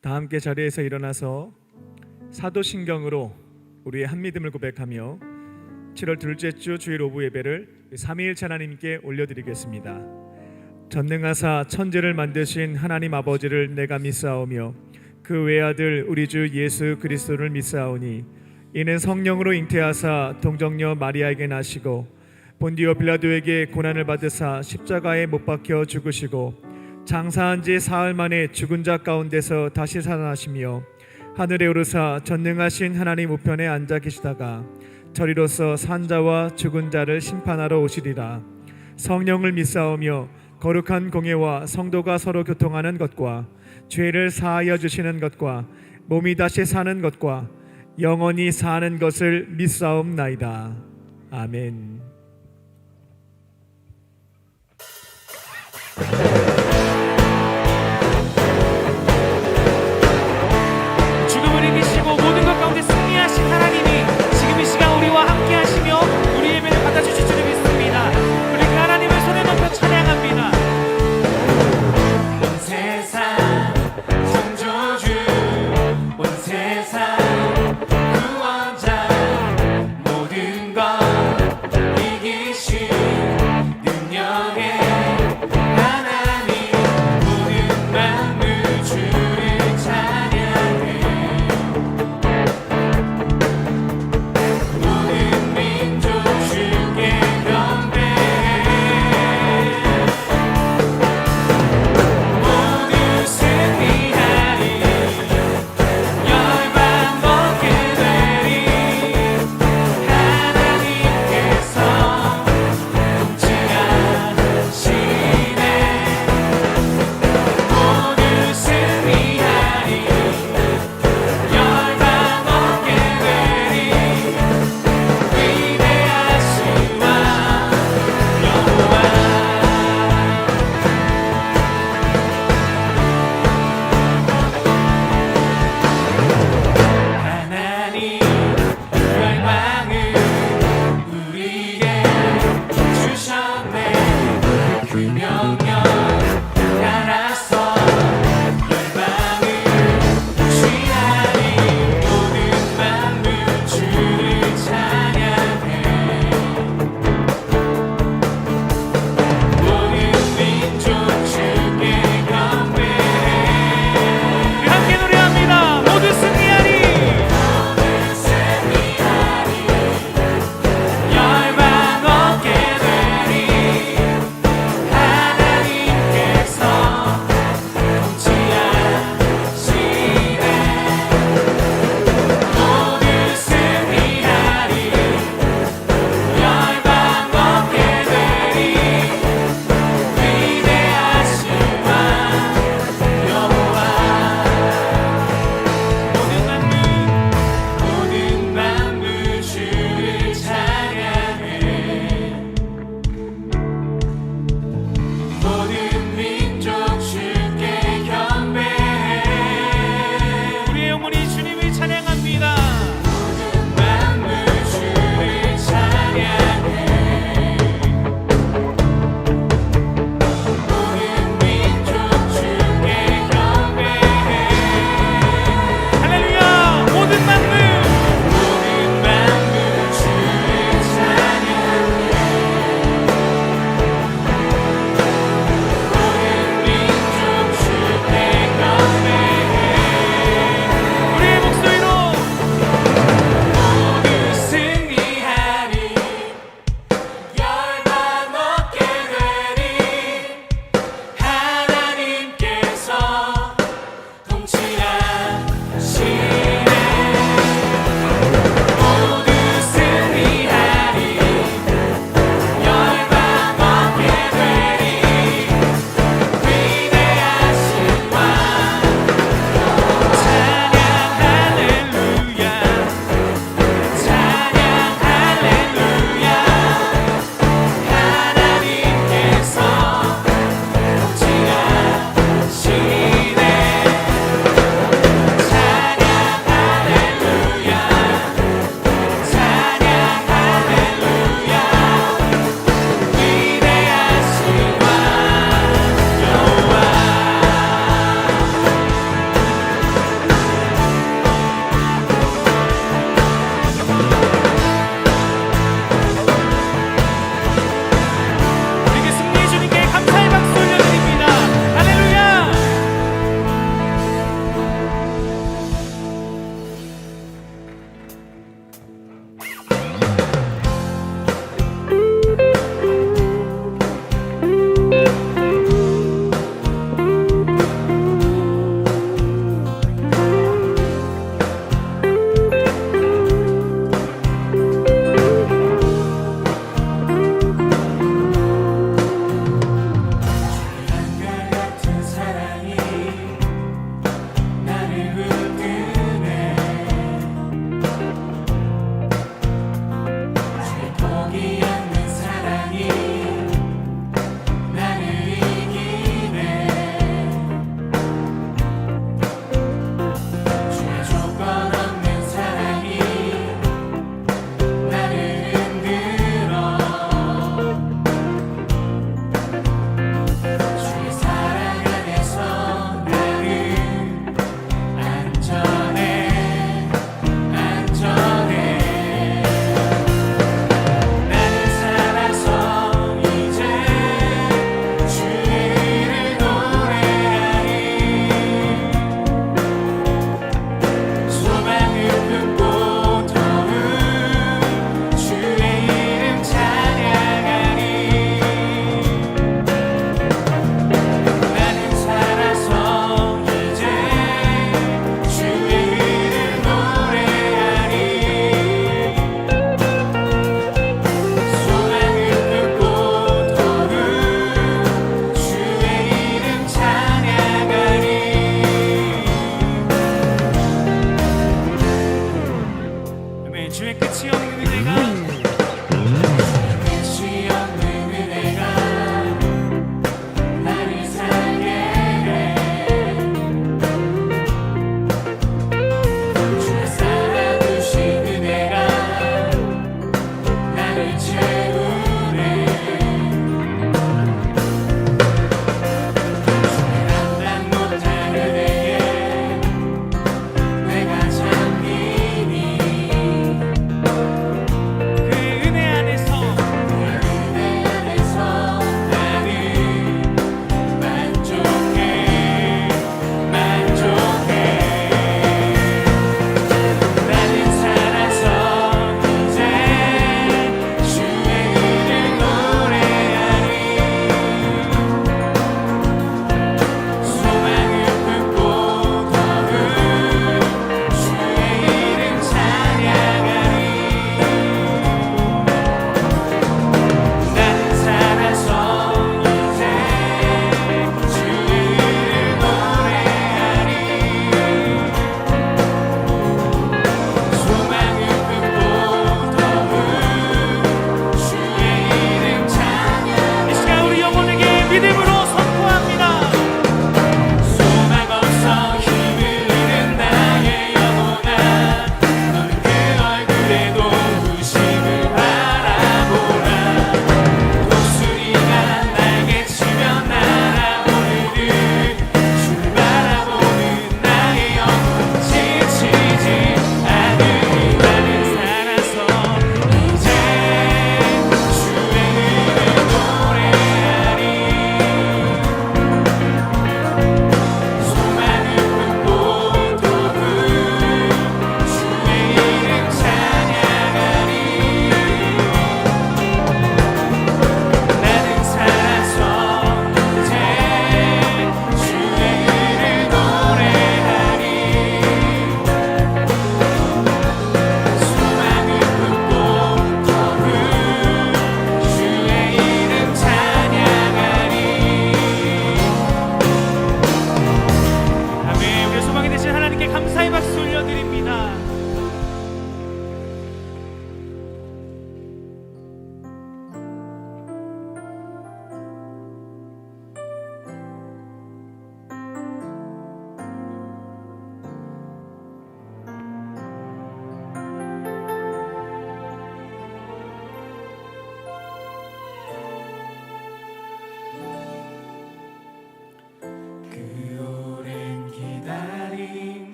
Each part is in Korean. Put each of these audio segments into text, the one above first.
다 함께 자리에서 일어나서 사도신경으로 우리의 한믿음을 고백하며 7월 둘째 주 주일 오후 예배를 삼위일체 하나님께 올려드리겠습니다. 전능하사 천지를 만드신 하나님 아버지를 내가 믿사오며 그 외아들 우리 주 예수 그리스도를 믿사오니 이는 성령으로 잉태하사 동정녀 마리아에게 나시고 본디오 빌라도에게 고난을 받으사 십자가에 못 박혀 죽으시고 장사한 지 사흘 만에 죽은 자 가운데서 다시 살아나시며 하늘에 오르사 전능하신 하나님 우편에 앉아 계시다가 저리로서 산 자와 죽은 자를 심판하러 오시리라. 성령을 믿사오며 거룩한 공예와 성도가 서로 교통하는 것과 죄를 사하여 주시는 것과 몸이 다시 사는 것과 영원히 사는 것을 믿사옵나이다. 아멘. 죽음을 이기시고 모든 것 가운데 승리하신 하나님이 지금 이 시간 우리와 함께 하시며 우리 예배를 받아주실 줄 믿습니다. 우리 그 하나님을 손에 높여 찬양합니다. 온 세상 창조주, 온 세상 구원자, 모든 것 이기신 능력의 하나님,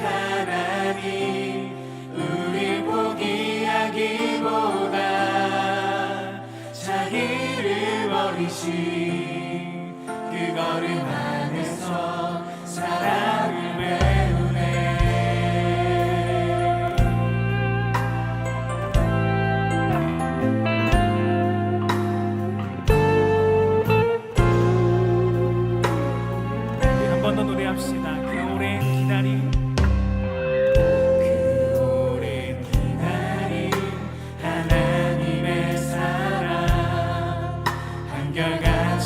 하나님 우릴 포기하기보다 자기를 버리신 그 걸음 안에서 사랑을 배우네. 우리 한 번 더 노래합시다. 그 오랜 기다림, 그 오랜 기다림, 하나님의 사랑 한결같이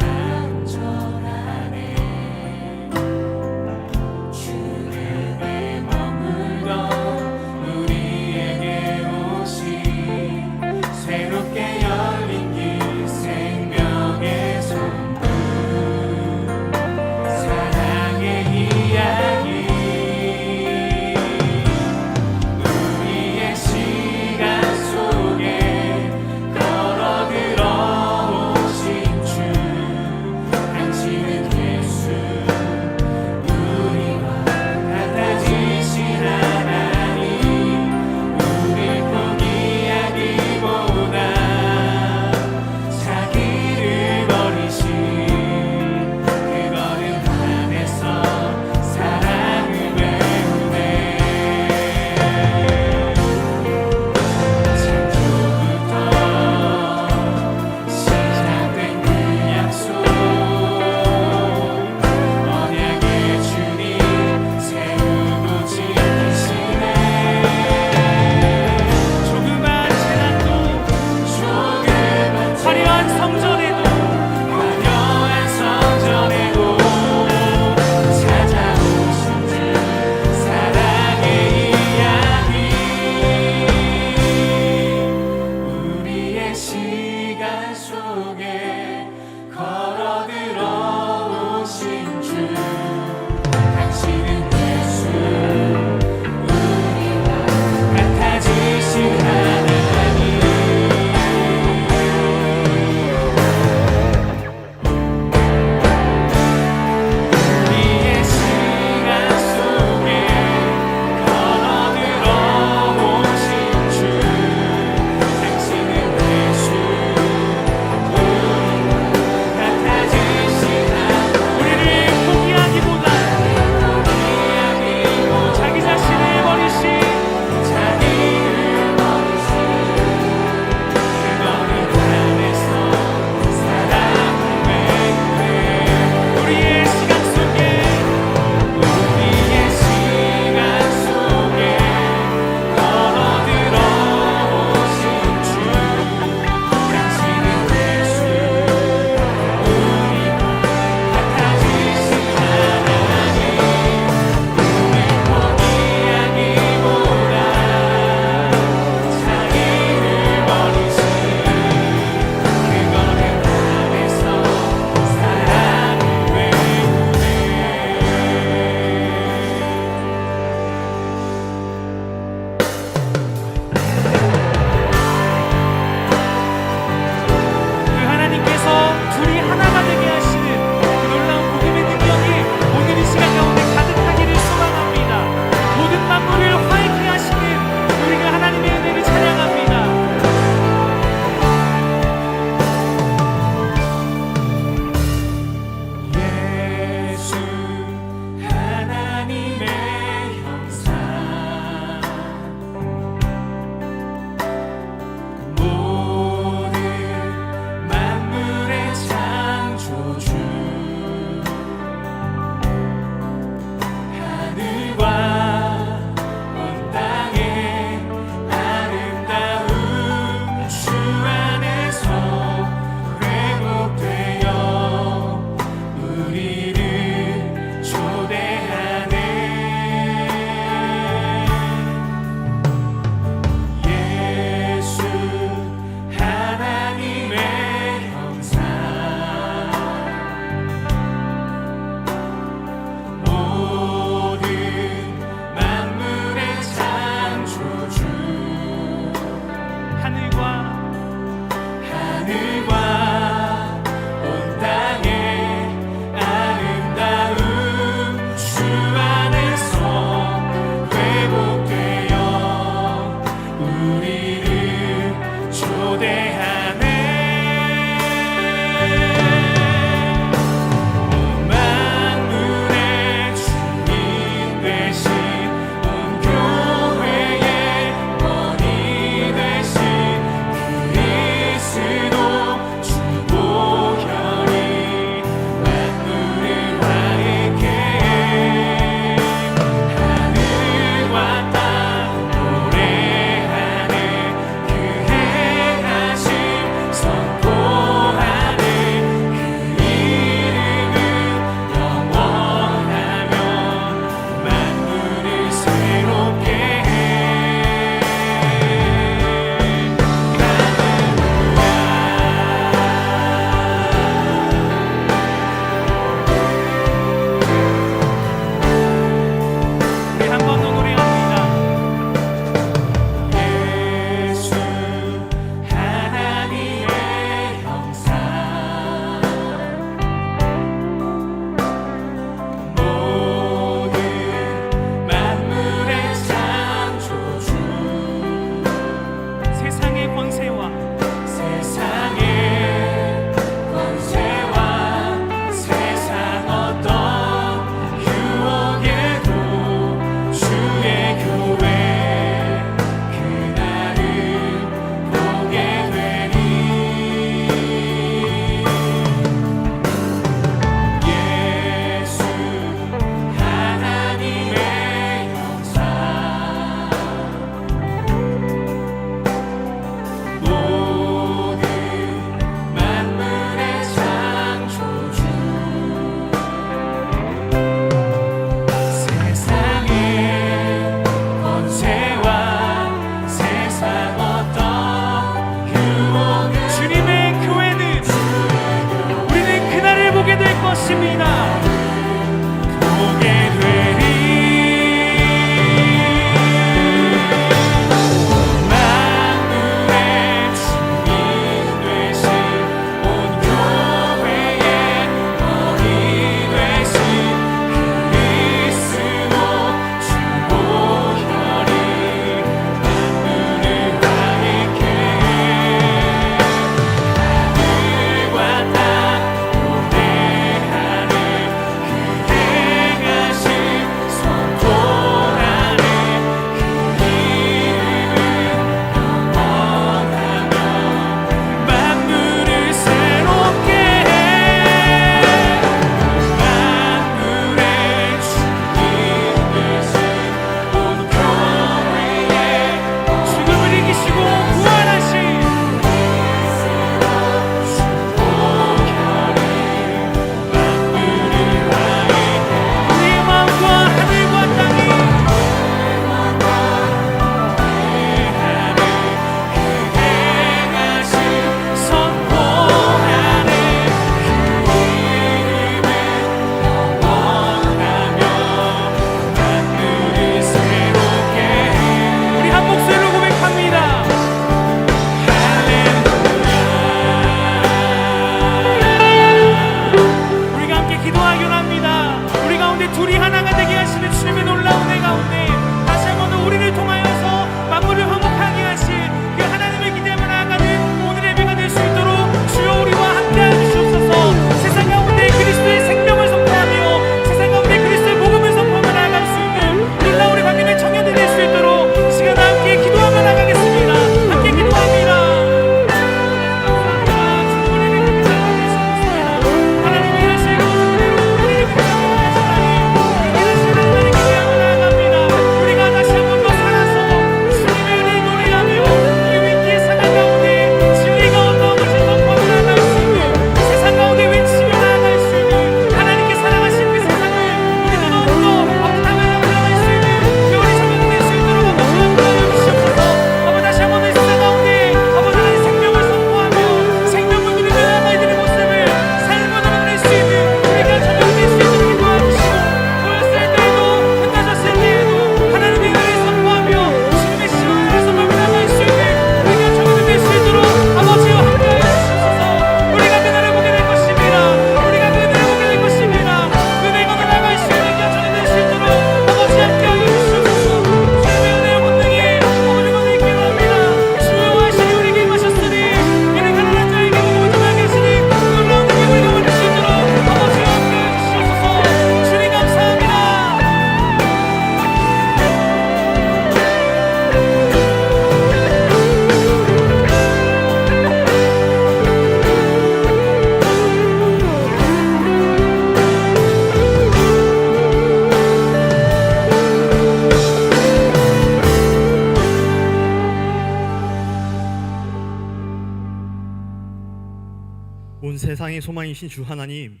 세상의 소망이신 주 하나님,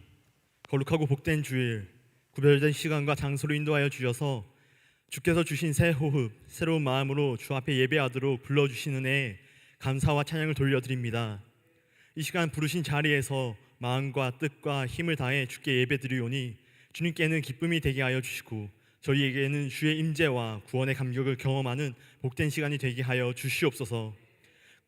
거룩하고 복된 주일, 구별된 시간과 장소로 인도하여 주셔서 주께서 주신 새 호흡, 새로운 마음으로 주 앞에 예배하도록 불러주시는 은혜에 감사와 찬양을 돌려드립니다. 이 시간 부르신 자리에서 마음과 뜻과 힘을 다해 주께 예배드리오니 주님께는 기쁨이 되게 하여 주시고 저희에게는 주의 임재와 구원의 감격을 경험하는 복된 시간이 되게 하여 주시옵소서.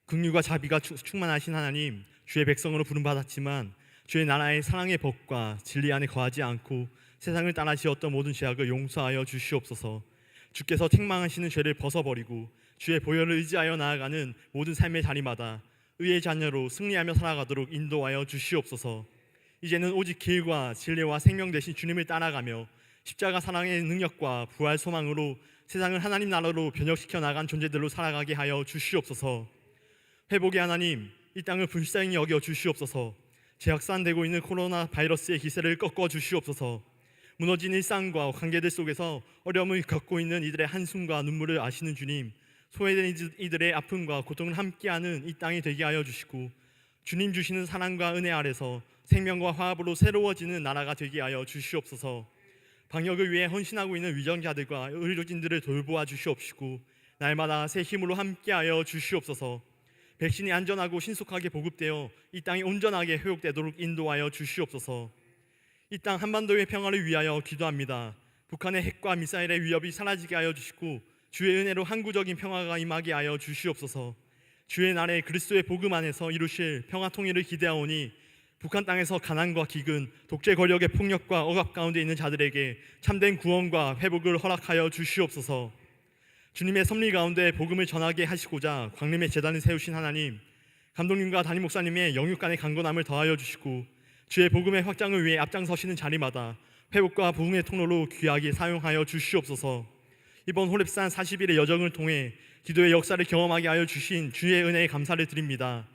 긍휼과 자비가 충만하신 하나님, 주의 백성으로 부름받았지만 주의 나라의 사랑의 법과 진리 안에 거하지 않고 세상을 따라 지었던 모든 죄악을 용서하여 주시옵소서. 주께서 책망하시는 죄를 벗어버리고 주의 보혈을 의지하여 나아가는 모든 삶의 자리마다 의의 자녀로 승리하며 살아가도록 인도하여 주시옵소서. 이제는 오직 길과 진리와 생명 되신 주님을 따라가며 십자가 사랑의 능력과 부활 소망으로 세상을 하나님 나라로 변혁시켜 나간 존재들로 살아가게 하여 주시옵소서. 회복의 하나님, 이 땅을 불쌍히 여겨 주시옵소서. 재확산되고 있는 코로나 바이러스의 기세를 꺾어 주시옵소서. 무너진 일상과 관계들 속에서 어려움을 겪고 있는 이들의 한숨과 눈물을 아시는 주님, 소외된 이들의 아픔과 고통을 함께하는 이 땅이 되게 하여 주시고 주님 주시는 사랑과 은혜 아래서 생명과 화합으로 새로워지는 나라가 되게 하여 주시옵소서. 방역을 위해 헌신하고 있는 위정자들과 의료진들을 돌보아 주시옵시고 날마다 새 힘으로 함께하여 주시옵소서. 백신이 안전하고 신속하게 보급되어 이 땅이 온전하게 회복되도록 인도하여 주시옵소서. 이 땅 한반도의 평화를 위하여 기도합니다. 북한의 핵과 미사일의 위협이 사라지게 하여 주시고 주의 은혜로 항구적인 평화가 임하게 하여 주시옵소서. 주의 나라의 그리스도의 복음 안에서 이루실 평화 통일을 기대하오니 북한 땅에서 가난과 기근, 독재 권력의 폭력과 억압 가운데 있는 자들에게 참된 구원과 회복을 허락하여 주시옵소서. 주님의 섭리 가운데 복음을 전하게 하시고자 광림의 제단을 세우신 하나님, 감독님과 담임 목사님의 영육간의 강건함을 더하여 주시고 주의 복음의 확장을 위해 앞장서시는 자리마다 회복과 부흥의 통로로 귀하게 사용하여 주시옵소서. 이번 호렙산 40일의 여정을 통해 기도의 역사를 경험하게 하여 주신 주의 은혜에 감사를 드립니다.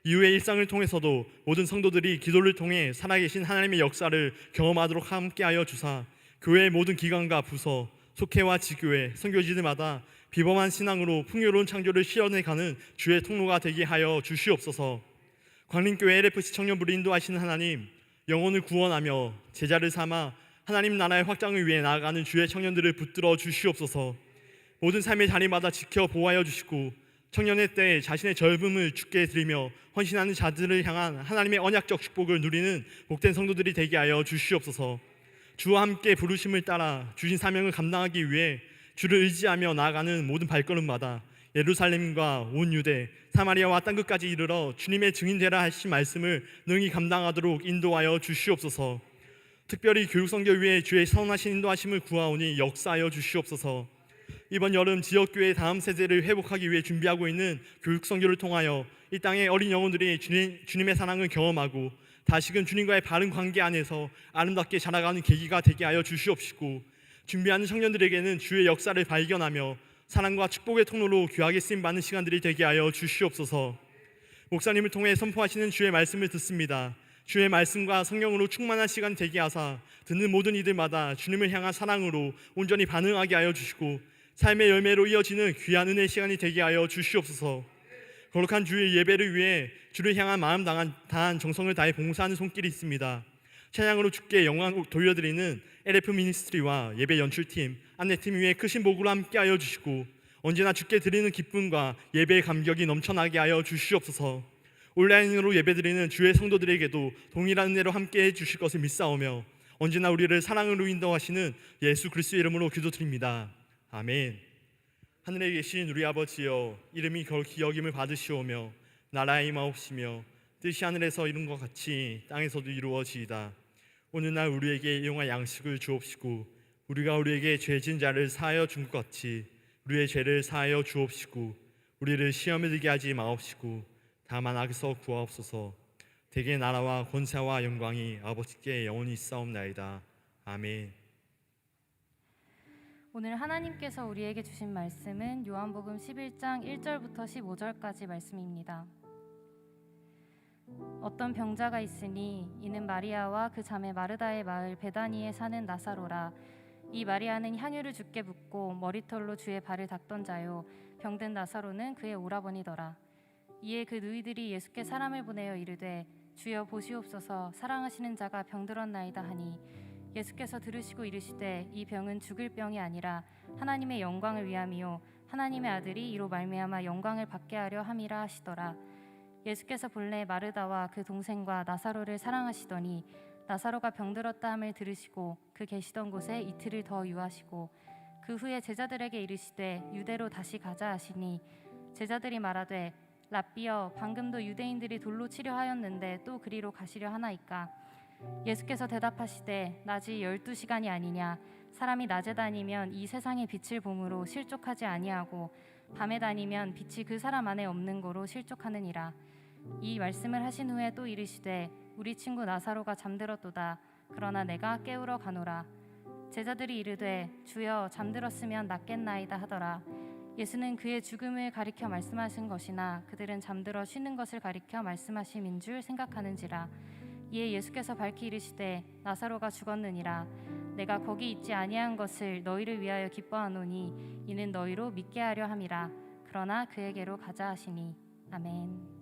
이후의 일상을 통해서도 모든 성도들이 기도를 통해 살아계신 하나님의 역사를 경험하도록 함께하여 주사 교회의 모든 기관과 부서, 속회와 지교회, 선교지들마다 비범한 신앙으로 풍요로운 창조를 실현해가는 주의 통로가 되게 하여 주시옵소서. 광림교회 LFC 청년부를 인도하시는 하나님, 영혼을 구원하며 제자를 삼아 하나님 나라의 확장을 위해 나아가는 주의 청년들을 붙들어 주시옵소서. 모든 삶의 자리마다 지켜 보호하여 주시고 청년의 때에 자신의 젊음을 주께 드리며 헌신하는 자들을 향한 하나님의 언약적 축복을 누리는 복된 성도들이 되게 하여 주시옵소서. 주와 함께 부르심을 따라 주신 사명을 감당하기 위해 주를 의지하며 나아가는 모든 발걸음마다 예루살렘과 온 유대, 사마리아와 땅끝까지 이르러 주님의 증인되라 하신 말씀을 능히 감당하도록 인도하여 주시옵소서. 특별히 교육선교 위에 주의 선하신 인도하심을 구하오니 역사하여 주시옵소서. 이번 여름 지역교회의 다음 세대를 회복하기 위해 준비하고 있는 교육선교를 통하여 이 땅의 어린 영혼들이 주님의 사랑을 경험하고 다시금 주님과의 바른 관계 안에서 아름답게 자라가는 계기가 되게 하여 주시옵시고 준비하는 청년들에게는 주의 역사를 발견하며 사랑과 축복의 통로로 귀하게 쓰임받는 시간들이 되게 하여 주시옵소서. 목사님을 통해 선포하시는 주의 말씀을 듣습니다. 주의 말씀과 성령으로 충만한 시간 되게 하사 듣는 모든 이들마다 주님을 향한 사랑으로 온전히 반응하게 하여 주시고 삶의 열매로 이어지는 귀한 은혜의 시간이 되게 하여 주시옵소서. 거룩한 주의 예배를 위해 주를 향한 마음 다한 정성을 다해 봉사하는 손길이 있습니다. 찬양으로 주께 영광 돌려드리는 LF 미니스트리와 예배 연출팀, 안내팀 위에 크신 복으로 함께하여 주시고 언제나 주께 드리는 기쁨과 예배의 감격이 넘쳐나게 하여 주시옵소서. 온라인으로 예배드리는 주의 성도들에게도 동일한 은혜로 함께해 주실 것을 믿사오며 언제나 우리를 사랑으로 인도하시는 예수 그리스도의 이름으로 기도드립니다. 아멘. 하늘에 계신 우리 아버지여, 이름이 거룩히 여김을 받으시오며 나라의 임하옵시며 뜻이 하늘에서 이룬 것 같이 땅에서도 이루어지이다. 오늘날 우리에게 일용할 양식을 주옵시고 우리가 우리에게 죄진 자를 사하여 준 것 같이 우리의 죄를 사하여 주옵시고 우리를 시험에 들게 하지 마옵시고 다만 악에서 구하옵소서. 대개 나라와 권세와 영광이 아버지께 영원히 있사옵나이다. 아멘. 오늘 하나님께서 우리에게 주신 말씀은 요한복음 11장 1절부터 15절까지 말씀입니다. 어떤 병자가 있으니 이는 마리아와 그 자매 마르다의 마을 베다니에 사는 나사로라. 이 마리아는 향유를 주께 붓고 머리털로 주의 발을 닦던 자요, 병든 나사로는 그의 오라버니더라. 이에 그 누이들이 예수께 사람을 보내어 이르되 주여 보시옵소서, 사랑하시는 자가 병들었나이다 하니 예수께서 들으시고 이르시되 이 병은 죽을 병이 아니라 하나님의 영광을 위함이요 하나님의 아들이 이로 말미암아 영광을 받게 하려 함이라 하시더라. 예수께서 본래 마르다와 그 동생과 나사로를 사랑하시더니 나사로가 병들었다 함을 들으시고 그 계시던 곳에 이틀을 더 유하시고 그 후에 제자들에게 이르시되 유대로 다시 가자 하시니 제자들이 말하되 랍비여, 방금도 유대인들이 돌로 치려 하였는데 또 그리로 가시려 하나이까? 예수께서 대답하시되 낮이 12시간이 아니냐? 사람이 낮에 다니면 이 세상의 빛을 보므로 실족하지 아니하고 밤에 다니면 빛이 그 사람 안에 없는 거로 실족하느니라. 이 말씀을 하신 후에 또 이르시되 우리 친구 나사로가 잠들었도다. 그러나 내가 깨우러 가노라. 제자들이 이르되 주여, 잠들었으면 낫겠나이다 하더라. 예수는 그의 죽음을 가리켜 말씀하신 것이나 그들은 잠들어 쉬는 것을 가리켜 말씀하심인 줄 생각하는지라. 이에 예수께서 밝히 이르시되 나사로가 죽었느니라. 내가 거기 있지 아니한 것을 너희를 위하여 기뻐하노니 이는 너희로 믿게 하려 함이라. 그러나 그에게로 가자 하시니. 아멘.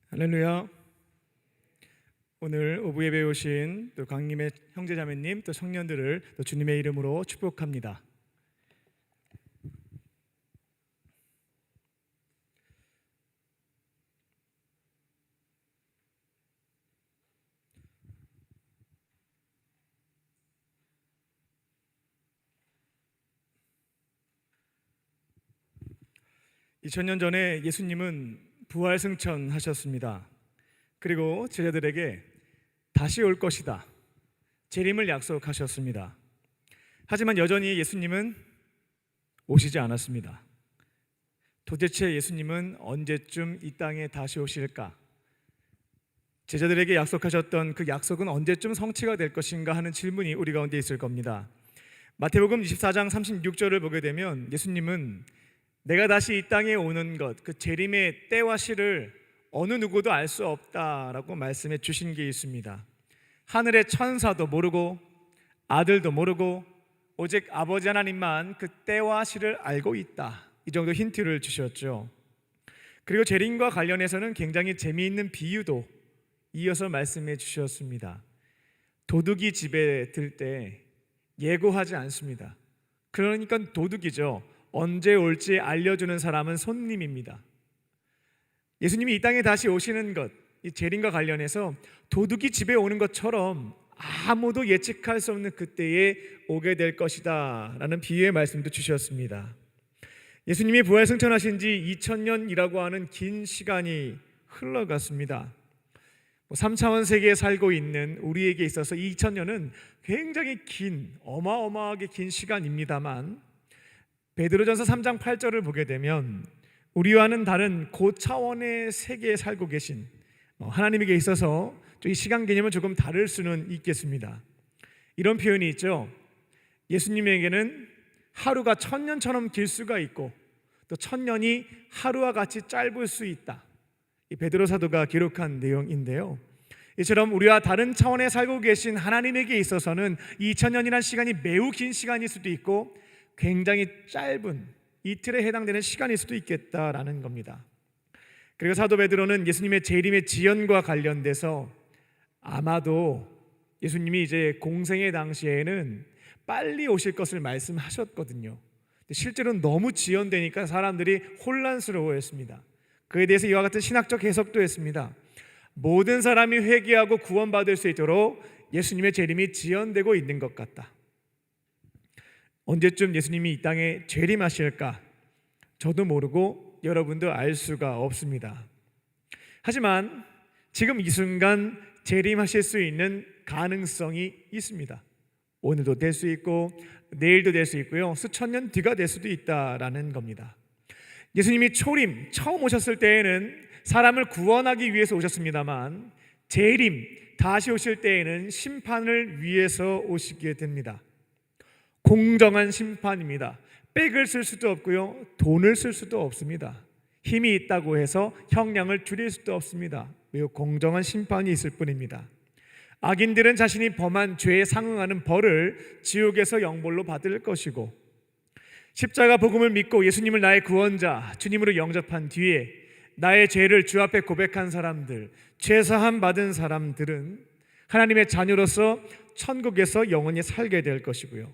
할렐루야. 오늘 오부 예배에 오신 또 강림의 형제자매님 또 청년들을 또 주님의 이름으로 축복합니다. (2000년) 전에 예수님은 부활 승천하셨습니다. 그리고 제자들에게 다시 올 것이다, 재림을 약속하셨습니다. 하지만 여전히 예수님은 오시지 않았습니다. 도대체 예수님은 언제쯤 이 땅에 다시 오실까? 제자들에게 약속하셨던 그 약속은 언제쯤 성취가 될 것인가 하는 질문이 우리 가운데 있을 겁니다. 마태복음 24장 36절을 보게 되면 예수님은 내가 다시 이 땅에 오는 것, 그 재림의 때와 시를 어느 누구도 알 수 없다라고 말씀해 주신 게 있습니다. 하늘의 천사도 모르고 아들도 모르고 오직 아버지 하나님만 그 때와 시를 알고 있다. 이 정도 힌트를 주셨죠. 그리고 재림과 관련해서는 굉장히 재미있는 비유도 이어서 말씀해 주셨습니다. 도둑이 집에 들 때 예고하지 않습니다. 그러니까 도둑이죠. 언제 올지 알려주는 사람은 손님입니다. 예수님이 이 땅에 다시 오시는 것, 이 재림과 관련해서 도둑이 집에 오는 것처럼 아무도 예측할 수 없는 그때에 오게 될 것이다 라는 비유의 말씀도 주셨습니다. 예수님이 부활 승천하신 지 2000년이라고 하는 긴 시간이 흘러갔습니다. 3차원 세계에 살고 있는 우리에게 있어서 2000년은 굉장히 긴, 어마어마하게 긴 시간입니다만 베드로전서 3장 8절을 보게 되면 우리와는 다른 고차원의 세계에 살고 계신 하나님에게 있어서 이 시간 개념은 조금 다를 수는 있겠습니다. 이런 표현이 있죠. 예수님에게는 하루가 1000년처럼 길 수가 있고 또 1000년이 하루와 같이 짧을 수 있다. 이 베드로 사도가 기록한 내용인데요. 이처럼 우리와 다른 차원에 살고 계신 하나님에게 있어서는 2000년이라는 시간이 매우 긴 시간일 수도 있고 굉장히 짧은 이틀에 해당되는 시간일 수도 있겠다라는 겁니다. 그리고 사도 베드로는 예수님의 재림의 지연과 관련돼서 아마도 예수님이 이제 공생의 당시에는 빨리 오실 것을 말씀하셨거든요. 실제로는 너무 지연되니까 사람들이 혼란스러워했습니다. 그에 대해서 이와 같은 신학적 해석도 했습니다. 모든 사람이 회개하고 구원받을 수 있도록 예수님의 재림이 지연되고 있는 것 같다. 언제쯤 예수님이 이 땅에 재림하실까? 저도 모르고 여러분도 알 수가 없습니다. 하지만 지금 이 순간 재림하실 수 있는 가능성이 있습니다. 오늘도 될 수 있고 내일도 될 수 있고요, 수천 년 뒤가 될 수도 있다라는 겁니다. 예수님이 초림 처음 오셨을 때에는 사람을 구원하기 위해서 오셨습니다만 재림 다시 오실 때에는 심판을 위해서 오시게 됩니다. 공정한 심판입니다. 백을 쓸 수도 없고요, 돈을 쓸 수도 없습니다. 힘이 있다고 해서 형량을 줄일 수도 없습니다. 매우 공정한 심판이 있을 뿐입니다. 악인들은 자신이 범한 죄에 상응하는 벌을 지옥에서 영벌로 받을 것이고, 십자가 복음을 믿고 예수님을 나의 구원자, 주님으로 영접한 뒤에 나의 죄를 주 앞에 고백한 사람들, 죄사함 받은 사람들은 하나님의 자녀로서 천국에서 영원히 살게 될 것이고요.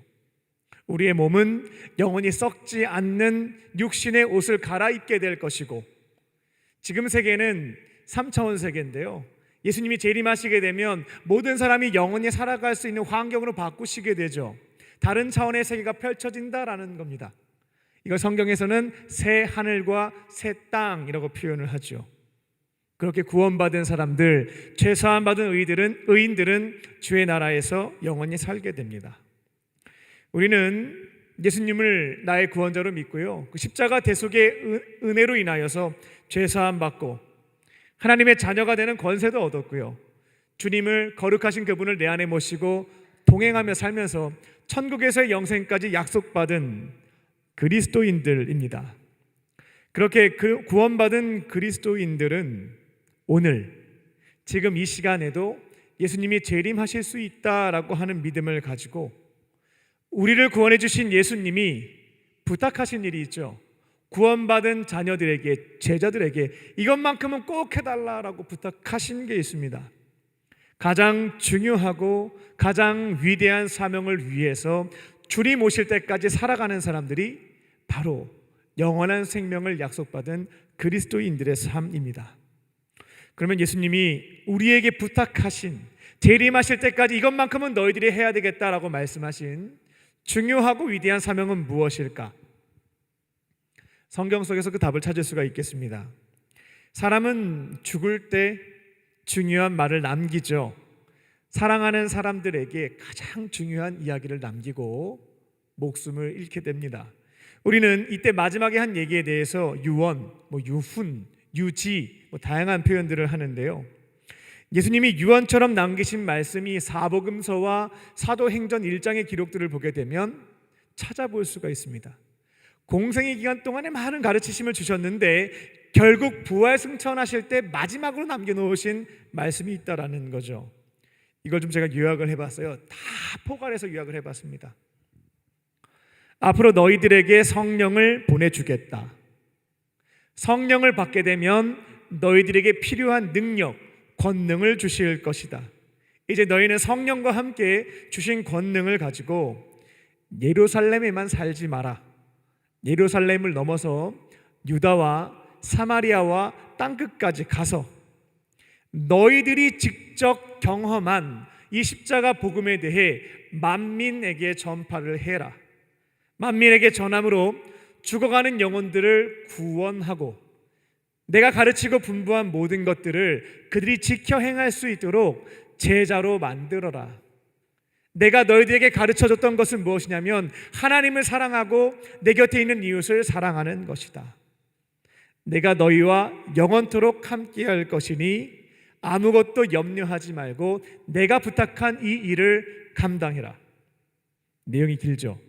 우리의 몸은 영원히 썩지 않는 육신의 옷을 갈아입게 될 것이고, 지금 세계는 3차원 세계인데요, 예수님이 재림하시게 되면 모든 사람이 영원히 살아갈 수 있는 환경으로 바꾸시게 되죠. 다른 차원의 세계가 펼쳐진다라는 겁니다. 이걸 성경에서는 새 하늘과 새 땅이라고 표현을 하죠. 그렇게 구원받은 사람들, 죄사함 받은 의인들은 주의 나라에서 영원히 살게 됩니다. 우리는 예수님을 나의 구원자로 믿고요, 그 십자가 대속의 은혜로 인하여서 죄사함 받고 하나님의 자녀가 되는 권세도 얻었고요, 주님을 거룩하신 그분을 내 안에 모시고 동행하며 살면서 천국에서의 영생까지 약속받은 그리스도인들입니다. 그렇게 구원받은 그리스도인들은 오늘 지금 이 시간에도 예수님이 재림하실 수 있다라고 하는 믿음을 가지고 우리를 구원해 주신 예수님이 부탁하신 일이 있죠. 구원받은 자녀들에게, 제자들에게 이것만큼은 꼭 해달라라고 부탁하신 게 있습니다. 가장 중요하고 가장 위대한 사명을 위해서 주님 오실 때까지 살아가는 사람들이 바로 영원한 생명을 약속받은 그리스도인들의 삶입니다. 그러면 예수님이 우리에게 부탁하신, 재림하실 때까지 이것만큼은 너희들이 해야 되겠다라고 말씀하신 중요하고 위대한 사명은 무엇일까? 성경 속에서 그 답을 찾을 수가 있겠습니다. 사람은 죽을 때 중요한 말을 남기죠. 사랑하는 사람들에게 가장 중요한 이야기를 남기고 목숨을 잃게 됩니다. 우리는 이때 마지막에 한 얘기에 대해서 유언, 유훈, 유지, 다양한 표현들을 하는데요, 예수님이 유언처럼 남기신 말씀이 사복음서와 사도행전 1장의 기록들을 보게 되면 찾아볼 수가 있습니다. 공생의 기간 동안에 많은 가르치심을 주셨는데 결국 부활 승천하실 때 마지막으로 남겨놓으신 말씀이 있다라는 거죠. 이걸 좀 제가 요약을 해봤어요. 다 포괄해서 요약을 해봤습니다. 앞으로 너희들에게 성령을 보내주겠다. 성령을 받게 되면 너희들에게 필요한 능력, 권능을 주실 것이다. 이제 너희는 성령과 함께 주신 권능을 가지고 예루살렘에만 살지 마라. 예루살렘을 넘어서 유다와 사마리아와 땅끝까지 가서 너희들이 직접 경험한 이 십자가 복음에 대해 만민에게 전파를 해라. 만민에게 전함으로 죽어가는 영혼들을 구원하고 내가 가르치고 분부한 모든 것들을 그들이 지켜 행할 수 있도록 제자로 만들어라. 내가 너희들에게 가르쳐줬던 것은 무엇이냐면 하나님을 사랑하고 내 곁에 있는 이웃을 사랑하는 것이다. 내가 너희와 영원토록 함께할 것이니 아무것도 염려하지 말고 내가 부탁한 이 일을 감당해라. 내용이 길죠.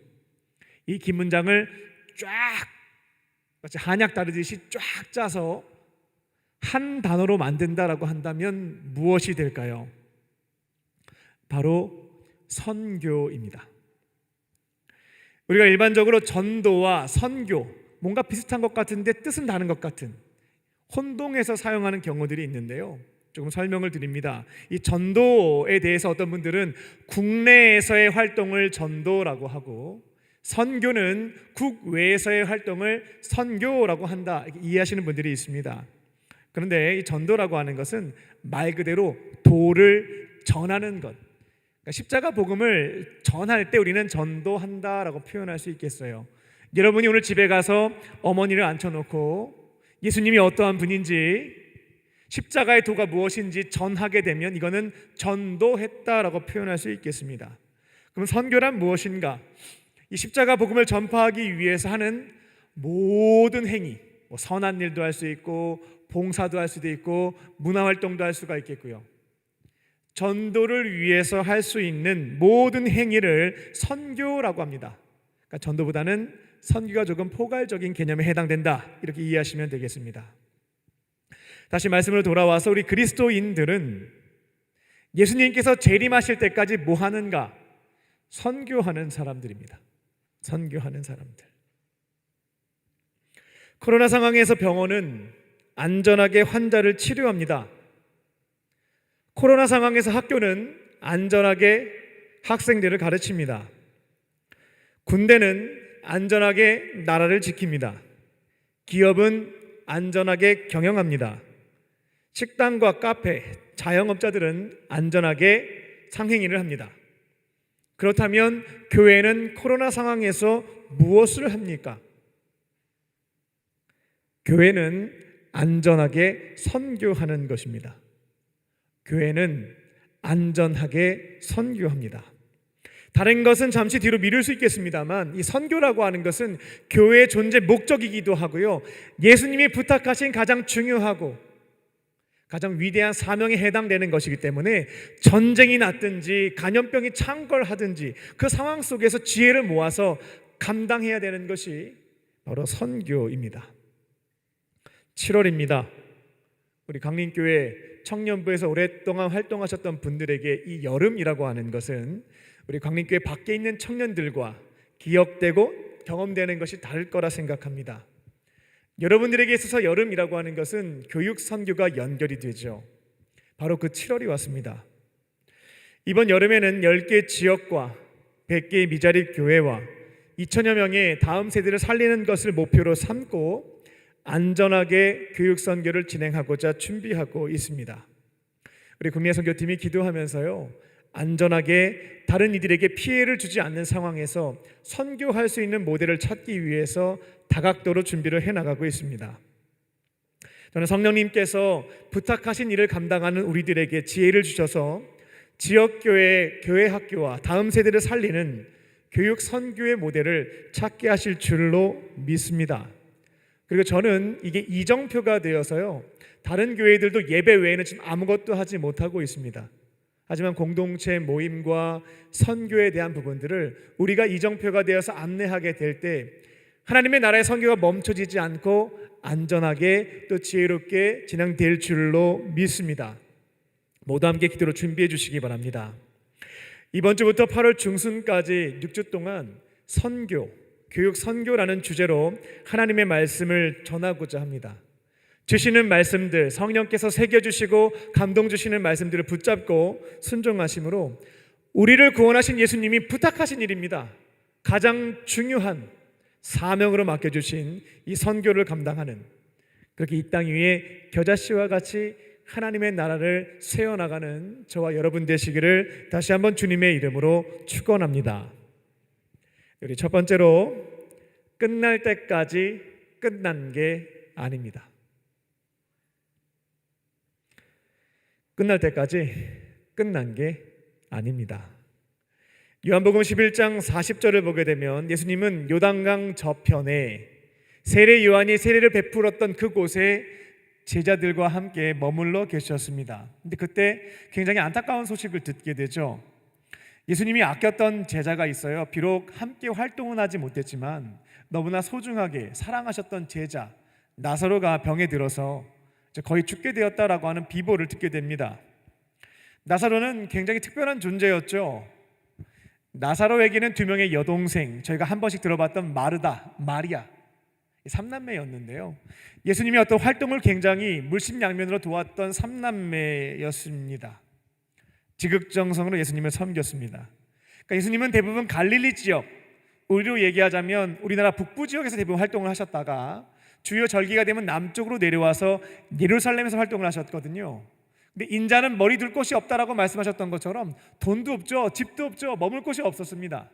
이 긴 문장을 쫙 마치 한약 다르듯이 쫙 짜서 한 단어로 만든다라고 한다면 무엇이 될까요? 바로 선교입니다. 우리가 일반적으로 전도와 선교, 뭔가 비슷한 것 같은데 뜻은 다른 것 같은, 혼동해서 사용하는 경우들이 있는데요, 조금 설명을 드립니다. 이 전도에 대해서 어떤 분들은 국내에서의 활동을 전도라고 하고 선교는 국외에서의 활동을 선교라고 한다, 이렇게 이해하시는 분들이 있습니다. 그런데 이 전도라고 하는 것은 말 그대로 도를 전하는 것, 그러니까 십자가 복음을 전할 때 우리는 전도한다라고 표현할 수 있겠어요. 여러분이 오늘 집에 가서 어머니를 앉혀놓고 예수님이 어떠한 분인지, 십자가의 도가 무엇인지 전하게 되면 이거는 전도했다라고 표현할 수 있겠습니다. 그럼 선교란 무엇인가? 이 십자가 복음을 전파하기 위해서 하는 모든 행위, 선한 일도 할 수 있고 봉사도 할 수도 있고 문화활동도 할 수가 있겠고요, 전도를 위해서 할 수 있는 모든 행위를 선교라고 합니다. 그러니까 전도보다는 선교가 조금 포괄적인 개념에 해당된다, 이렇게 이해하시면 되겠습니다. 다시 말씀으로 돌아와서 우리 그리스도인들은 예수님께서 재림하실 때까지 뭐 하는가? 선교하는 사람들입니다. 선교하는 사람들. 코로나 상황에서 병원은 안전하게 환자를 치료합니다. 코로나 상황에서 학교는 안전하게 학생들을 가르칩니다. 군대는 안전하게 나라를 지킵니다. 기업은 안전하게 경영합니다. 식당과 카페, 자영업자들은 안전하게 상행위를 합니다. 그렇다면 교회는 코로나 상황에서 무엇을 합니까? 교회는 안전하게 선교하는 것입니다. 교회는 안전하게 선교합니다. 다른 것은 잠시 뒤로 미룰 수 있겠습니다만 이 선교라고 하는 것은 교회의 존재 목적이기도 하고요, 예수님이 부탁하신 가장 중요하고 가장 위대한 사명에 해당되는 것이기 때문에 전쟁이 났든지 감염병이 창궐하든지 그 상황 속에서 지혜를 모아서 감당해야 되는 것이 바로 선교입니다. 7월입니다. 우리 강림교회 청년부에서 오랫동안 활동하셨던 분들에게 이 여름이라고 하는 것은 우리 강림교회 밖에 있는 청년들과 기억되고 경험되는 것이 다를 거라 생각합니다. 여러분들에게 있어서 여름이라고 하는 것은 교육 선교가 연결이 되죠. 바로 그 7월이 왔습니다. 이번 여름에는 10개 지역과 100개의 미자립 교회와 2천여 명의 다음 세대를 살리는 것을 목표로 삼고 안전하게 교육 선교를 진행하고자 준비하고 있습니다. 우리 국내 선교팀이 기도하면서요, 안전하게 다른 이들에게 피해를 주지 않는 상황에서 선교할 수 있는 모델을 찾기 위해서 다각도로 준비를 해나가고 있습니다. 저는 성령님께서 부탁하신 일을 감당하는 우리들에게 지혜를 주셔서 지역교회, 교회학교와 다음 세대를 살리는 교육 선교의 모델을 찾게 하실 줄로 믿습니다. 그리고 저는 이게 이정표가 되어서요, 다른 교회들도 예배 외에는 지금 아무것도 하지 못하고 있습니다. 하지만 공동체 모임과 선교에 대한 부분들을 우리가 이정표가 되어서 안내하게 될 때 하나님의 나라의 선교가 멈춰지지 않고 안전하게 또 지혜롭게 진행될 줄로 믿습니다. 모두 함께 기도로 준비해 주시기 바랍니다. 이번 주부터 8월 중순까지 6주 동안 선교, 교육 선교라는 주제로 하나님의 말씀을 전하고자 합니다. 주시는 말씀들, 성령께서 새겨주시고 감동 주시는 말씀들을 붙잡고 순종하심으로 우리를 구원하신 예수님이 부탁하신 일입니다. 가장 중요한 사명으로 맡겨주신 이 선교를 감당하는, 그렇게 이 땅 위에 겨자씨와 같이 하나님의 나라를 세워나가는 저와 여러분 되시기를 다시 한번 주님의 이름으로 축원합니다. 우리 첫 번째로, 끝날 때까지 끝난 게 아닙니다. 끝날 때까지 끝난 게 아닙니다. 요한복음 11장 40절을 보게 되면 예수님은 요단강 저편에 세례 요한이 세례를 베풀었던 그곳에 제자들과 함께 머물러 계셨습니다. 근데 그때 굉장히 안타까운 소식을 듣게 되죠. 예수님이 아꼈던 제자가 있어요. 비록 함께 활동은 하지 못했지만 너무나 소중하게 사랑하셨던 제자 나사로가 병에 들어서 거의 죽게 되었다라고 하는 비보를 듣게 됩니다. 나사로는 굉장히 특별한 존재였죠. 나사로에게는 두 명의 여동생, 저희가 한 번씩 들어봤던 마르다, 마리아, 3남매였는데요. 예수님이 어떤 활동을 굉장히 물심양면으로 도왔던 3남매였습니다. 지극정성으로 예수님을 섬겼습니다. 그러니까 예수님은 대부분 갈릴리 지역, 우리로 얘기하자면 우리나라 북부 지역에서 대부분 활동을 하셨다가 주요 절기가 되면 남쪽으로 내려와서 예루살렘에서 활동을 하셨거든요. 근데 인자는 머리 둘 곳이 없다라고 말씀하셨던 것처럼 돈도 없죠, 집도 없죠, 머물 곳이 없었습니다.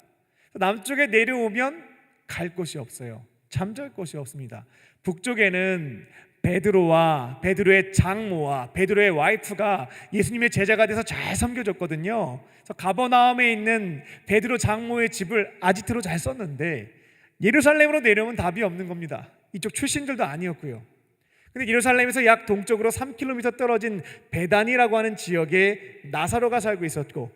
남쪽에 내려오면 갈 곳이 없어요. 잠잘 곳이 없습니다. 북쪽에는 베드로와 베드로의 장모와 베드로의 와이프가 예수님의 제자가 돼서 잘 섬겨줬거든요. 그래서 가버나움에 있는 베드로 장모의 집을 아지트로 잘 썼는데 예루살렘으로 내려오면 답이 없는 겁니다. 이쪽 출신들도 아니었고요. 근데 예루살렘에서 약 동쪽으로 3km 떨어진 베단이라고 하는 지역에 나사로가 살고 있었고,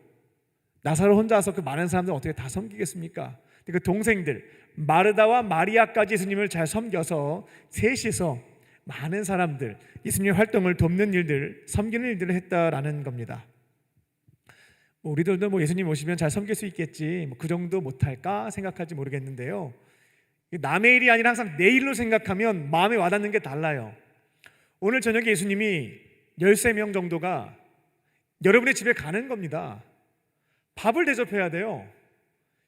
나사로 혼자서 그 많은 사람들 어떻게 다 섬기겠습니까? 그 동생들 마르다와 마리아까지 예수님을 잘 섬겨서 셋이서 많은 사람들, 예수님의 활동을 돕는 일들, 섬기는 일들을 했다라는 겁니다. 우리들도 예수님 오시면 잘 섬길 수 있겠지, 그 정도 못할까 생각할지 모르겠는데요. 남의 일이 아니라 항상 내 일로 생각하면 마음에 와닿는 게 달라요. 오늘 저녁에 예수님이 13명 정도가 여러분의 집에 가는 겁니다. 밥을 대접해야 돼요.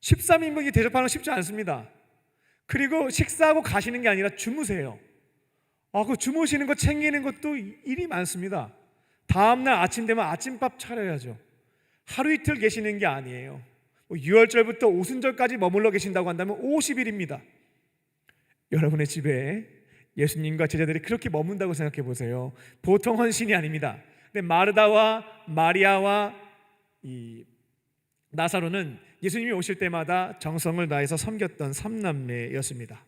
13인분이 대접하는 건 쉽지 않습니다. 그리고 식사하고 가시는 게 아니라 주무세요. 그 주무시는 거 챙기는 것도 일이 많습니다. 다음날 아침 되면 아침밥 차려야죠. 하루 이틀 계시는 게 아니에요. 6월절부터 오순절까지 머물러 계신다고 한다면 50일입니다. 여러분의 집에 예수님과 제자들이 그렇게 머문다고 생각해 보세요. 보통 헌신이 아닙니다. 근데 마르다와 마리아와 이 나사로는 예수님이 오실 때마다 정성을 다해서 섬겼던 삼남매였습니다.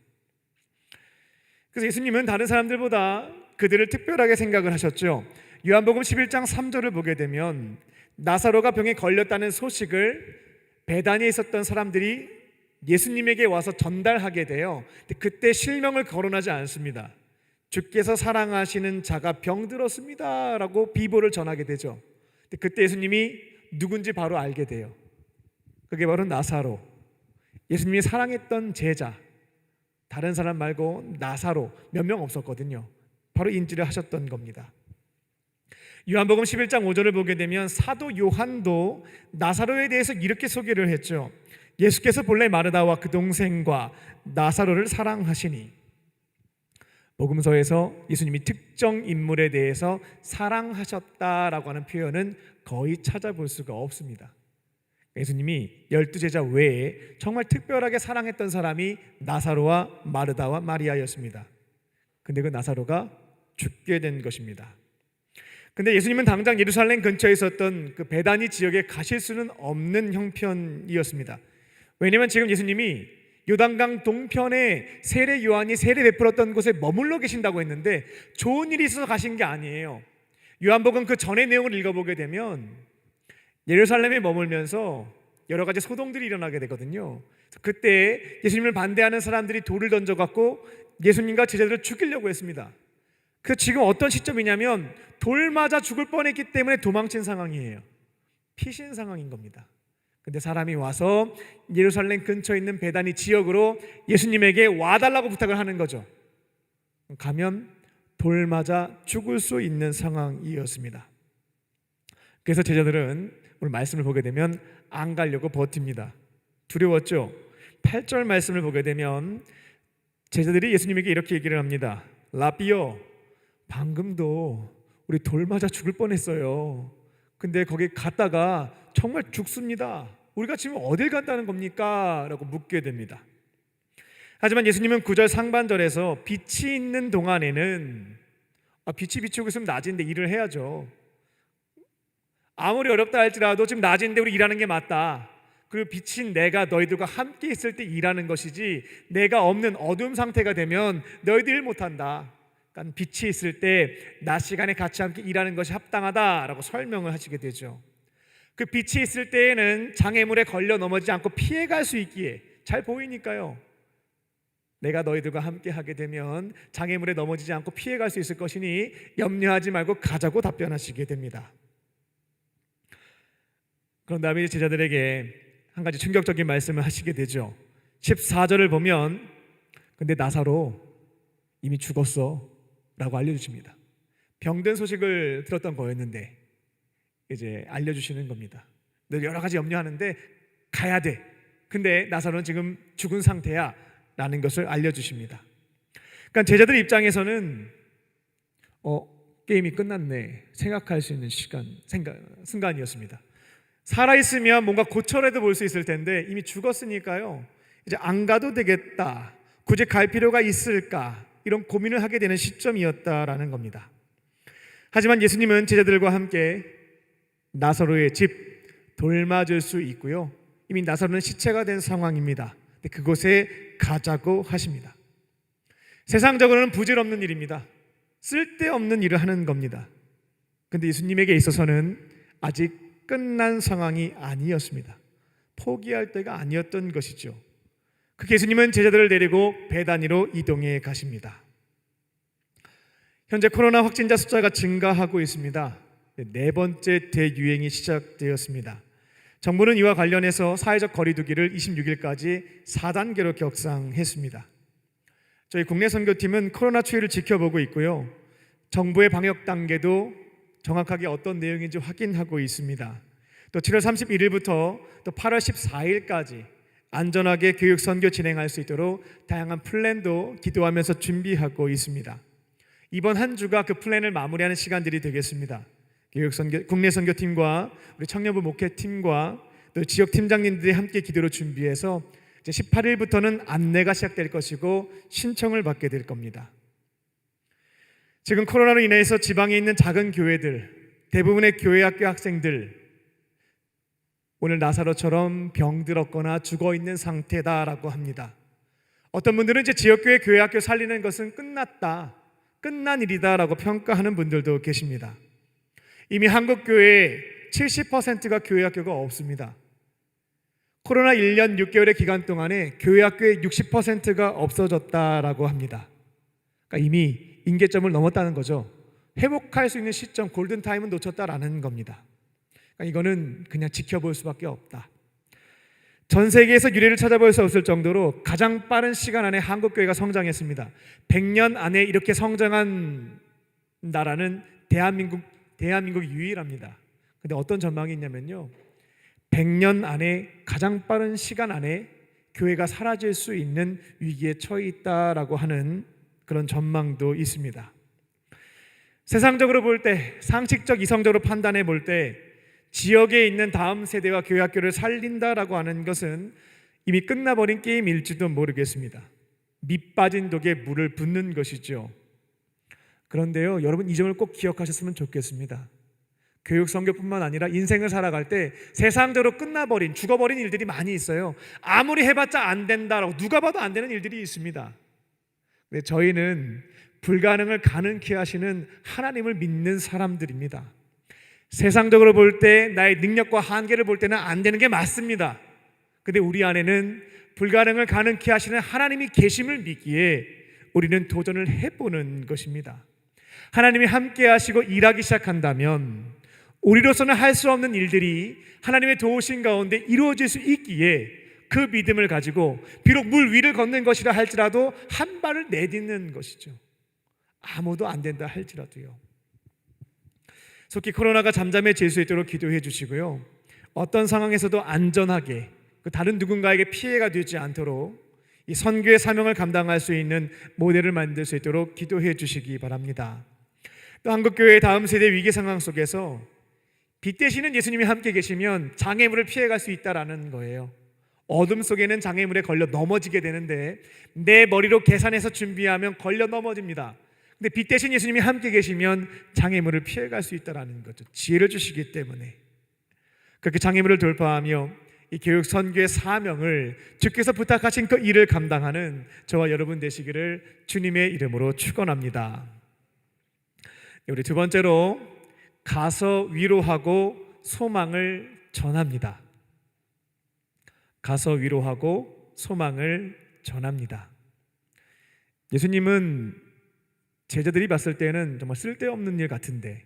그래서 예수님은 다른 사람들보다 그들을 특별하게 생각을 하셨죠. 요한복음 11장 3절을 보게 되면 나사로가 병에 걸렸다는 소식을 베다니에 있었던 사람들이 예수님에게 와서 전달하게 돼요. 그때 실명을 거론하지 않습니다. 주께서 사랑하시는 자가 병들었습니다 라고 비보를 전하게 되죠. 그때 예수님이 누군지 바로 알게 돼요. 그게 바로 나사로, 예수님이 사랑했던 제자. 다른 사람 말고 나사로 몇 명 없었거든요. 바로 인지를 하셨던 겁니다. 요한복음 11장 5절을 보게 되면 사도 요한도 나사로에 대해서 이렇게 소개를 했죠. 예수께서 본래 마르다와 그 동생과 나사로를 사랑하시니. 복음서에서 예수님이 특정 인물에 대해서 사랑하셨다라고 하는 표현은 거의 찾아볼 수가 없습니다. 예수님이 12제자 외에 정말 특별하게 사랑했던 사람이 나사로와 마르다와 마리아였습니다. 근데 그 나사로가 죽게 된 것입니다. 근데 예수님은 당장 예루살렘 근처에 있었던 그 베다니 지역에 가실 수는 없는 형편이었습니다. 왜냐하면 지금 예수님이 요단강 동편에 세례 요한이 세례 베풀었던 곳에 머물러 계신다고 했는데 좋은 일이 있어서 가신 게 아니에요. 요한복음 그 전의 내용을 읽어보게 되면 예루살렘에 머물면서 여러 가지 소동들이 일어나게 되거든요. 그때 예수님을 반대하는 사람들이 돌을 던져갖고 예수님과 제자들을 죽이려고 했습니다. 그 지금 어떤 시점이냐면 돌 맞아 죽을 뻔했기 때문에 도망친 상황이에요. 피신 상황인 겁니다. 근데 사람이 와서 예루살렘 근처에 있는 베다니 지역으로 예수님에게 와달라고 부탁을 하는 거죠. 가면 돌 맞아 죽을 수 있는 상황이었습니다. 그래서 제자들은 오늘 말씀을 보게 되면 안 가려고 버팁니다. 두려웠죠. 8절 말씀을 보게 되면 제자들이 예수님에게 이렇게 얘기를 합니다. 라비요, 방금도 우리 돌 맞아 죽을 뻔했어요. 근데 거기 갔다가 정말 죽습니다. 우리가 지금 어딜 간다는 겁니까? 라고 묻게 됩니다. 하지만 예수님은 9절 상반절에서 빛이 있는 동안에는 빛이 비추고 있으면 낮인데 일을 해야죠. 아무리 어렵다 할지라도 지금 낮인데 우리 일하는 게 맞다. 그리고 빛인 내가 너희들과 함께 있을 때 일하는 것이지 내가 없는 어두움 상태가 되면 너희들 일 못한다. 그러니까 빛이 있을 때 낮 시간에 같이 함께 일하는 것이 합당하다라고 설명을 하시게 되죠. 그 빛이 있을 때에는 장애물에 걸려 넘어지지 않고 피해갈 수 있기에 잘 보이니까요. 내가 너희들과 함께 하게 되면 장애물에 넘어지지 않고 피해갈 수 있을 것이니 염려하지 말고 가자고 답변하시게 됩니다. 그런 다음에 제자들에게 한 가지 충격적인 말씀을 하시게 되죠. 14절을 보면 근데 나사로 이미 죽었어 라고 알려주십니다. 병든 소식을 들었던 거였는데 이제 알려주시는 겁니다. 너 여러 가지 염려하는데 가야 돼. 근데 나사로는 지금 죽은 상태야 라는 것을 알려주십니다. 그러니까 제자들 입장에서는 게임이 끝났네 생각할 수 있는 순간이었습니다. 살아있으면 뭔가 고쳐라도 볼 수 있을 텐데 이미 죽었으니까요. 이제 안 가도 되겠다. 굳이 갈 필요가 있을까? 이런 고민을 하게 되는 시점이었다라는 겁니다. 하지만 예수님은 제자들과 함께 나사로의 집 돌맞을 수 있고요. 이미 나사로는 시체가 된 상황입니다. 그곳에 가자고 하십니다. 세상적으로는 부질없는 일입니다. 쓸데없는 일을 하는 겁니다. 그런데 예수님에게 있어서는 아직 끝난 상황이 아니었습니다. 포기할 때가 아니었던 것이죠. 그 예수님은 제자들을 데리고 베다니로 이동해 가십니다. 현재 코로나 확진자 숫자가 증가하고 있습니다. 네 번째 대유행이 시작되었습니다. 정부는 이와 관련해서 사회적 거리두기를 26일까지 4단계로 격상했습니다. 저희 국내 선교팀은 코로나 추이를 지켜보고 있고요. 정부의 방역 단계도 정확하게 어떤 내용인지 확인하고 있습니다. 또 7월 31일부터 또 8월 14일까지 안전하게 교육 선교 진행할 수 있도록 다양한 플랜도 기도하면서 준비하고 있습니다. 이번 한 주가 그 플랜을 마무리하는 시간들이 되겠습니다. 교육 선교, 국내 선교팀과 우리 청년부 목회팀과 또 지역 팀장님들이 함께 기도로 준비해서 이제 18일부터는 안내가 시작될 것이고 신청을 받게 될 겁니다. 지금 코로나로 인해서 지방에 있는 작은 교회들, 대부분의 교회 학교 학생들 오늘 나사로처럼 병들었거나 죽어 있는 상태다라고 합니다. 어떤 분들은 이제 지역교회 교회 학교 살리는 것은 끝난 일이다라고 평가하는 분들도 계십니다. 이미 한국 교회의 70%가 교회 학교가 없습니다. 코로나 1년 6개월의 기간 동안에 교회 학교의 60%가 없어졌다라고 합니다. 그러니까 이미 임계점을 넘었다는 거죠. 회복할 수 있는 시점, 골든타임은 놓쳤다라는 겁니다. 그러니까 이거는 그냥 지켜볼 수밖에 없다. 전 세계에서 유례를 찾아볼 수 없을 정도로 가장 빠른 시간 안에 한국교회가 성장했습니다. 100년 안에 이렇게 성장한 나라는 대한민국 유일합니다. 근데 어떤 전망이 있냐면요, 100년 안에 가장 빠른 시간 안에 교회가 사라질 수 있는 위기에 처해 있다라고 하는 그런 전망도 있습니다. 세상적으로 볼 때, 상식적 이성적으로 판단해 볼 때 지역에 있는 다음 세대와 교회 학교를 살린다라고 하는 것은 이미 끝나버린 게임일지도 모르겠습니다. 밑 빠진 독에 물을 붓는 것이죠. 그런데요, 여러분 이 점을 꼭 기억하셨으면 좋겠습니다. 교육 선교뿐만 아니라 인생을 살아갈 때 세상적으로 끝나버린, 죽어버린 일들이 많이 있어요. 아무리 해봤자 안 된다라고 누가 봐도 안 되는 일들이 있습니다. 근데 저희는 불가능을 가능케 하시는 하나님을 믿는 사람들입니다. 세상적으로 볼 때 나의 능력과 한계를 볼 때는 안 되는 게 맞습니다. 근데 우리 안에는 불가능을 가능케 하시는 하나님이 계심을 믿기에 우리는 도전을 해보는 것입니다. 하나님이 함께 하시고 일하기 시작한다면 우리로서는 할 수 없는 일들이 하나님의 도우심 가운데 이루어질 수 있기에 그 믿음을 가지고 비록 물 위를 걷는 것이라 할지라도 한 발을 내딛는 것이죠. 아무도 안 된다 할지라도요. 속히 코로나가 잠잠해질 수 있도록 기도해 주시고요. 어떤 상황에서도 안전하게 다른 누군가에게 피해가 되지 않도록 이 선교의 사명을 감당할 수 있는 모델을 만들 수 있도록 기도해 주시기 바랍니다. 또 한국교회의 다음 세대 위기 상황 속에서 빛 되시는 예수님이 함께 계시면 장애물을 피해갈 수 있다라는 거예요. 어둠 속에는 장애물에 걸려 넘어지게 되는데 내 머리로 계산해서 준비하면 걸려 넘어집니다. 근데 빛 대신 예수님이 함께 계시면 장애물을 피해갈 수 있다는 거죠. 지혜를 주시기 때문에 그렇게 장애물을 돌파하며 이 교육 선교의 사명을 주께서 부탁하신 그 일을 감당하는 저와 여러분 되시기를 주님의 이름으로 축원합니다. 우리 두 번째로 가서 위로하고 소망을 전합니다. 가서 위로하고 소망을 전합니다. 예수님은 제자들이 봤을 때는 정말 쓸데없는 일 같은데,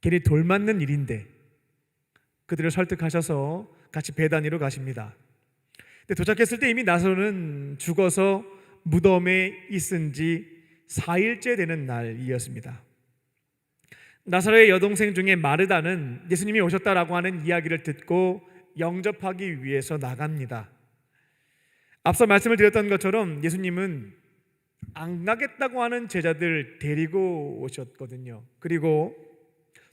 괜히 돌맞는 일인데 그들을 설득하셔서 같이 베다니로 가십니다. 근데 도착했을 때 이미 나사로는 죽어서 무덤에 있은 지 4일째 되는 날이었습니다. 나사로의 여동생 중에 마르다는 예수님이 오셨다라고 하는 이야기를 듣고 영접하기 위해서 나갑니다. 앞서 말씀을 드렸던 것처럼 예수님은 안 가겠다고 하는 제자들 데리고 오셨거든요. 그리고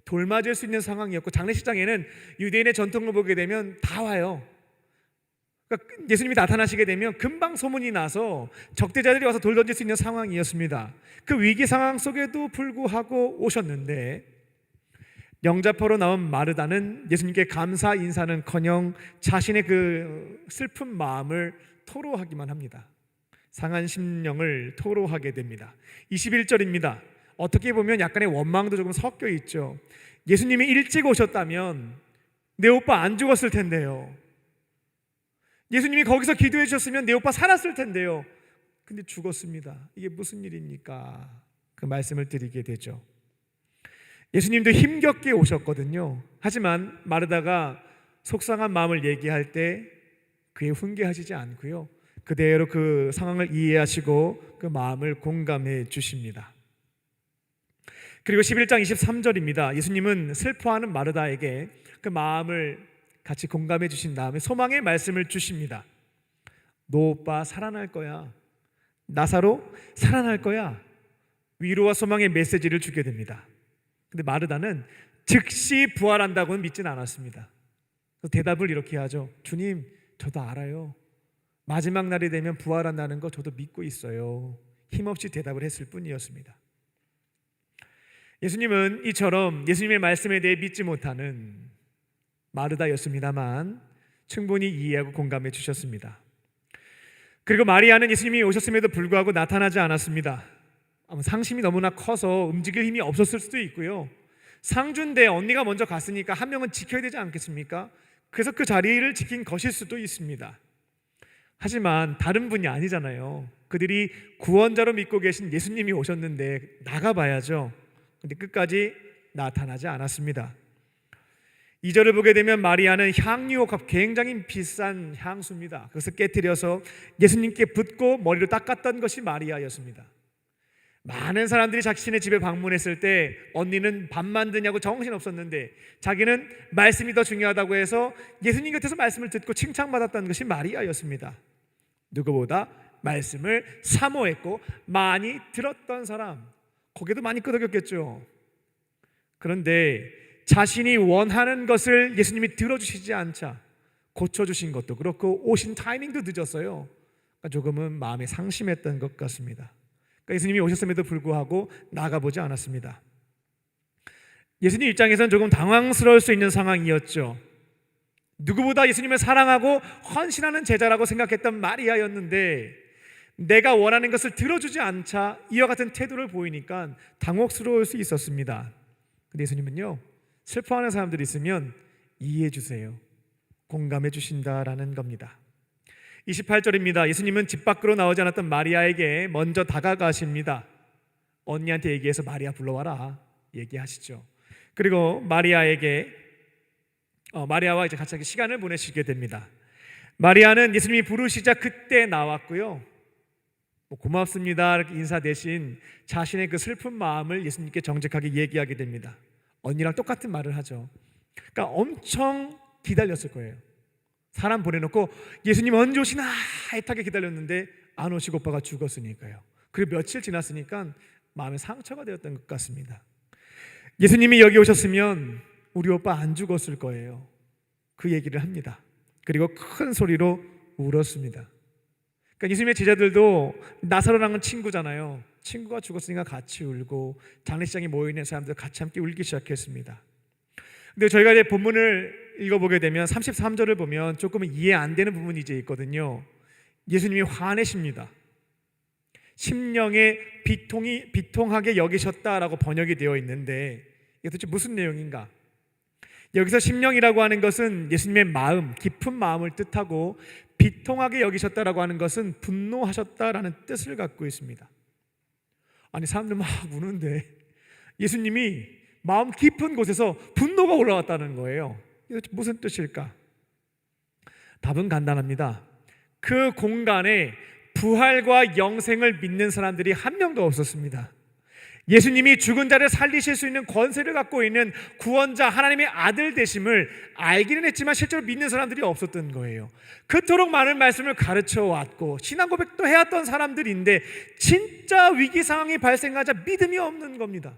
돌맞을 수 있는 상황이었고, 장례식장에는 유대인의 전통을 보게 되면 다 와요. 그러니까 예수님이 나타나시게 되면 금방 소문이 나서 적대자들이 와서 돌 던질 수 있는 상황이었습니다. 그 위기 상황 속에도 불구하고 오셨는데 영접하러 나온 마르다는 예수님께 감사 인사는커녕 자신의 그 슬픈 마음을 토로하기만 합니다. 상한 심령을 토로하게 됩니다. 21절입니다. 어떻게 보면 약간의 원망도 조금 섞여 있죠. 예수님이 일찍 오셨다면 내 오빠 안 죽었을 텐데요. 예수님이 거기서 기도해 주셨으면 내 오빠 살았을 텐데요. 근데 죽었습니다. 이게 무슨 일입니까? 그 말씀을 드리게 되죠. 예수님도 힘겹게 오셨거든요. 하지만 마르다가 속상한 마음을 얘기할 때 그에 훈계하시지 않고요, 그대로 그 상황을 이해하시고 그 마음을 공감해 주십니다. 그리고 11장 23절입니다. 예수님은 슬퍼하는 마르다에게 그 마음을 같이 공감해 주신 다음에 소망의 말씀을 주십니다. 너 오빠 살아날 거야. 나사로 살아날 거야. 위로와 소망의 메시지를 주게 됩니다. 근데 마르다는 즉시 부활한다고는 믿지는 않았습니다. 그래서 대답을 이렇게 하죠. 주님, 저도 알아요. 마지막 날이 되면 부활한다는 거 저도 믿고 있어요. 힘없이 대답을 했을 뿐이었습니다. 예수님은 이처럼 예수님의 말씀에 대해 믿지 못하는 마르다였습니다만 충분히 이해하고 공감해 주셨습니다. 그리고 마리아는 예수님이 오셨음에도 불구하고 나타나지 않았습니다. 상심이 너무나 커서 움직일 힘이 없었을 수도 있고요, 상주인데 언니가 먼저 갔으니까 한 명은 지켜야 되지 않겠습니까? 그래서 그 자리를 지킨 것일 수도 있습니다. 하지만 다른 분이 아니잖아요. 그들이 구원자로 믿고 계신 예수님이 오셨는데 나가봐야죠. 근데 끝까지 나타나지 않았습니다. 2절을 보게 되면 마리아는 향유옥합, 굉장히 비싼 향수입니다. 그것을 깨뜨려서 예수님께 붓고 머리로 닦았던 것이 마리아였습니다. 많은 사람들이 자신의 집에 방문했을 때 언니는 밥 만드냐고 정신없었는데 자기는 말씀이 더 중요하다고 해서 예수님 곁에서 말씀을 듣고 칭찬받았던 것이 마리아였습니다. 누구보다 말씀을 사모했고 많이 들었던 사람, 고개도 많이 끄덕였겠죠. 그런데 자신이 원하는 것을 예수님이 들어주시지 않자 고쳐주신 것도 그렇고 오신 타이밍도 늦었어요. 그러니까 조금은 마음에 상심했던 것 같습니다. 그러니까 예수님이 오셨음에도 불구하고 나가보지 않았습니다. 예수님 입장에서는 조금 당황스러울 수 있는 상황이었죠. 누구보다 예수님을 사랑하고 헌신하는 제자라고 생각했던 마리아였는데 내가 원하는 것을 들어주지 않자 이와 같은 태도를 보이니까 당혹스러울 수 있었습니다. 근데 예수님은요, 슬퍼하는 사람들이 있으면 이해해 주세요. 공감해 주신다라는 겁니다. 28절입니다. 예수님은 집 밖으로 나오지 않았던 마리아에게 먼저 다가가십니다. 언니한테 얘기해서 마리아 불러와라 얘기하시죠. 그리고 마리아와 이제 같이 시간을 보내시게 됩니다. 마리아는 예수님이 부르시자 그때 나왔고요, 고맙습니다 이렇게 인사 대신 자신의 그 슬픈 마음을 예수님께 정직하게 얘기하게 됩니다. 언니랑 똑같은 말을 하죠. 그러니까 엄청 기다렸을 거예요. 사람 보내놓고 예수님 언제 오시나 애타게 기다렸는데 안 오시고 오빠가 죽었으니까요. 그리고 며칠 지났으니까 마음에 상처가 되었던 것 같습니다. 예수님이 여기 오셨으면 우리 오빠 안 죽었을 거예요. 그 얘기를 합니다. 그리고 큰 소리로 울었습니다. 그러니까 예수님의 제자들도 나사로랑은 친구잖아요. 친구가 죽었으니까 같이 울고 장례식장에 모여있는 사람들 같이 함께 울기 시작했습니다. 근데 저희가 이제 본문을 읽어보게 되면 33절을 보면 조금은 이해 안 되는 부분이 이제 있거든요. 예수님이 화내십니다. 심령에 비통하게 여기셨다라고 번역이 되어 있는데 이게 도대체 무슨 내용인가? 여기서 심령이라고 하는 것은 예수님의 마음, 깊은 마음을 뜻하고 비통하게 여기셨다라고 하는 것은 분노하셨다라는 뜻을 갖고 있습니다. 아니 사람들 막 우는데 예수님이 마음 깊은 곳에서 분노가 올라왔다는 거예요. 이게 무슨 뜻일까? 답은 간단합니다. 그 공간에 부활과 영생을 믿는 사람들이 한 명도 없었습니다. 예수님이 죽은 자를 살리실 수 있는 권세를 갖고 있는 구원자 하나님의 아들 되심을 알기는 했지만 실제로 믿는 사람들이 없었던 거예요. 그토록 많은 말씀을 가르쳐 왔고 신앙 고백도 해왔던 사람들인데 진짜 위기 상황이 발생하자 믿음이 없는 겁니다.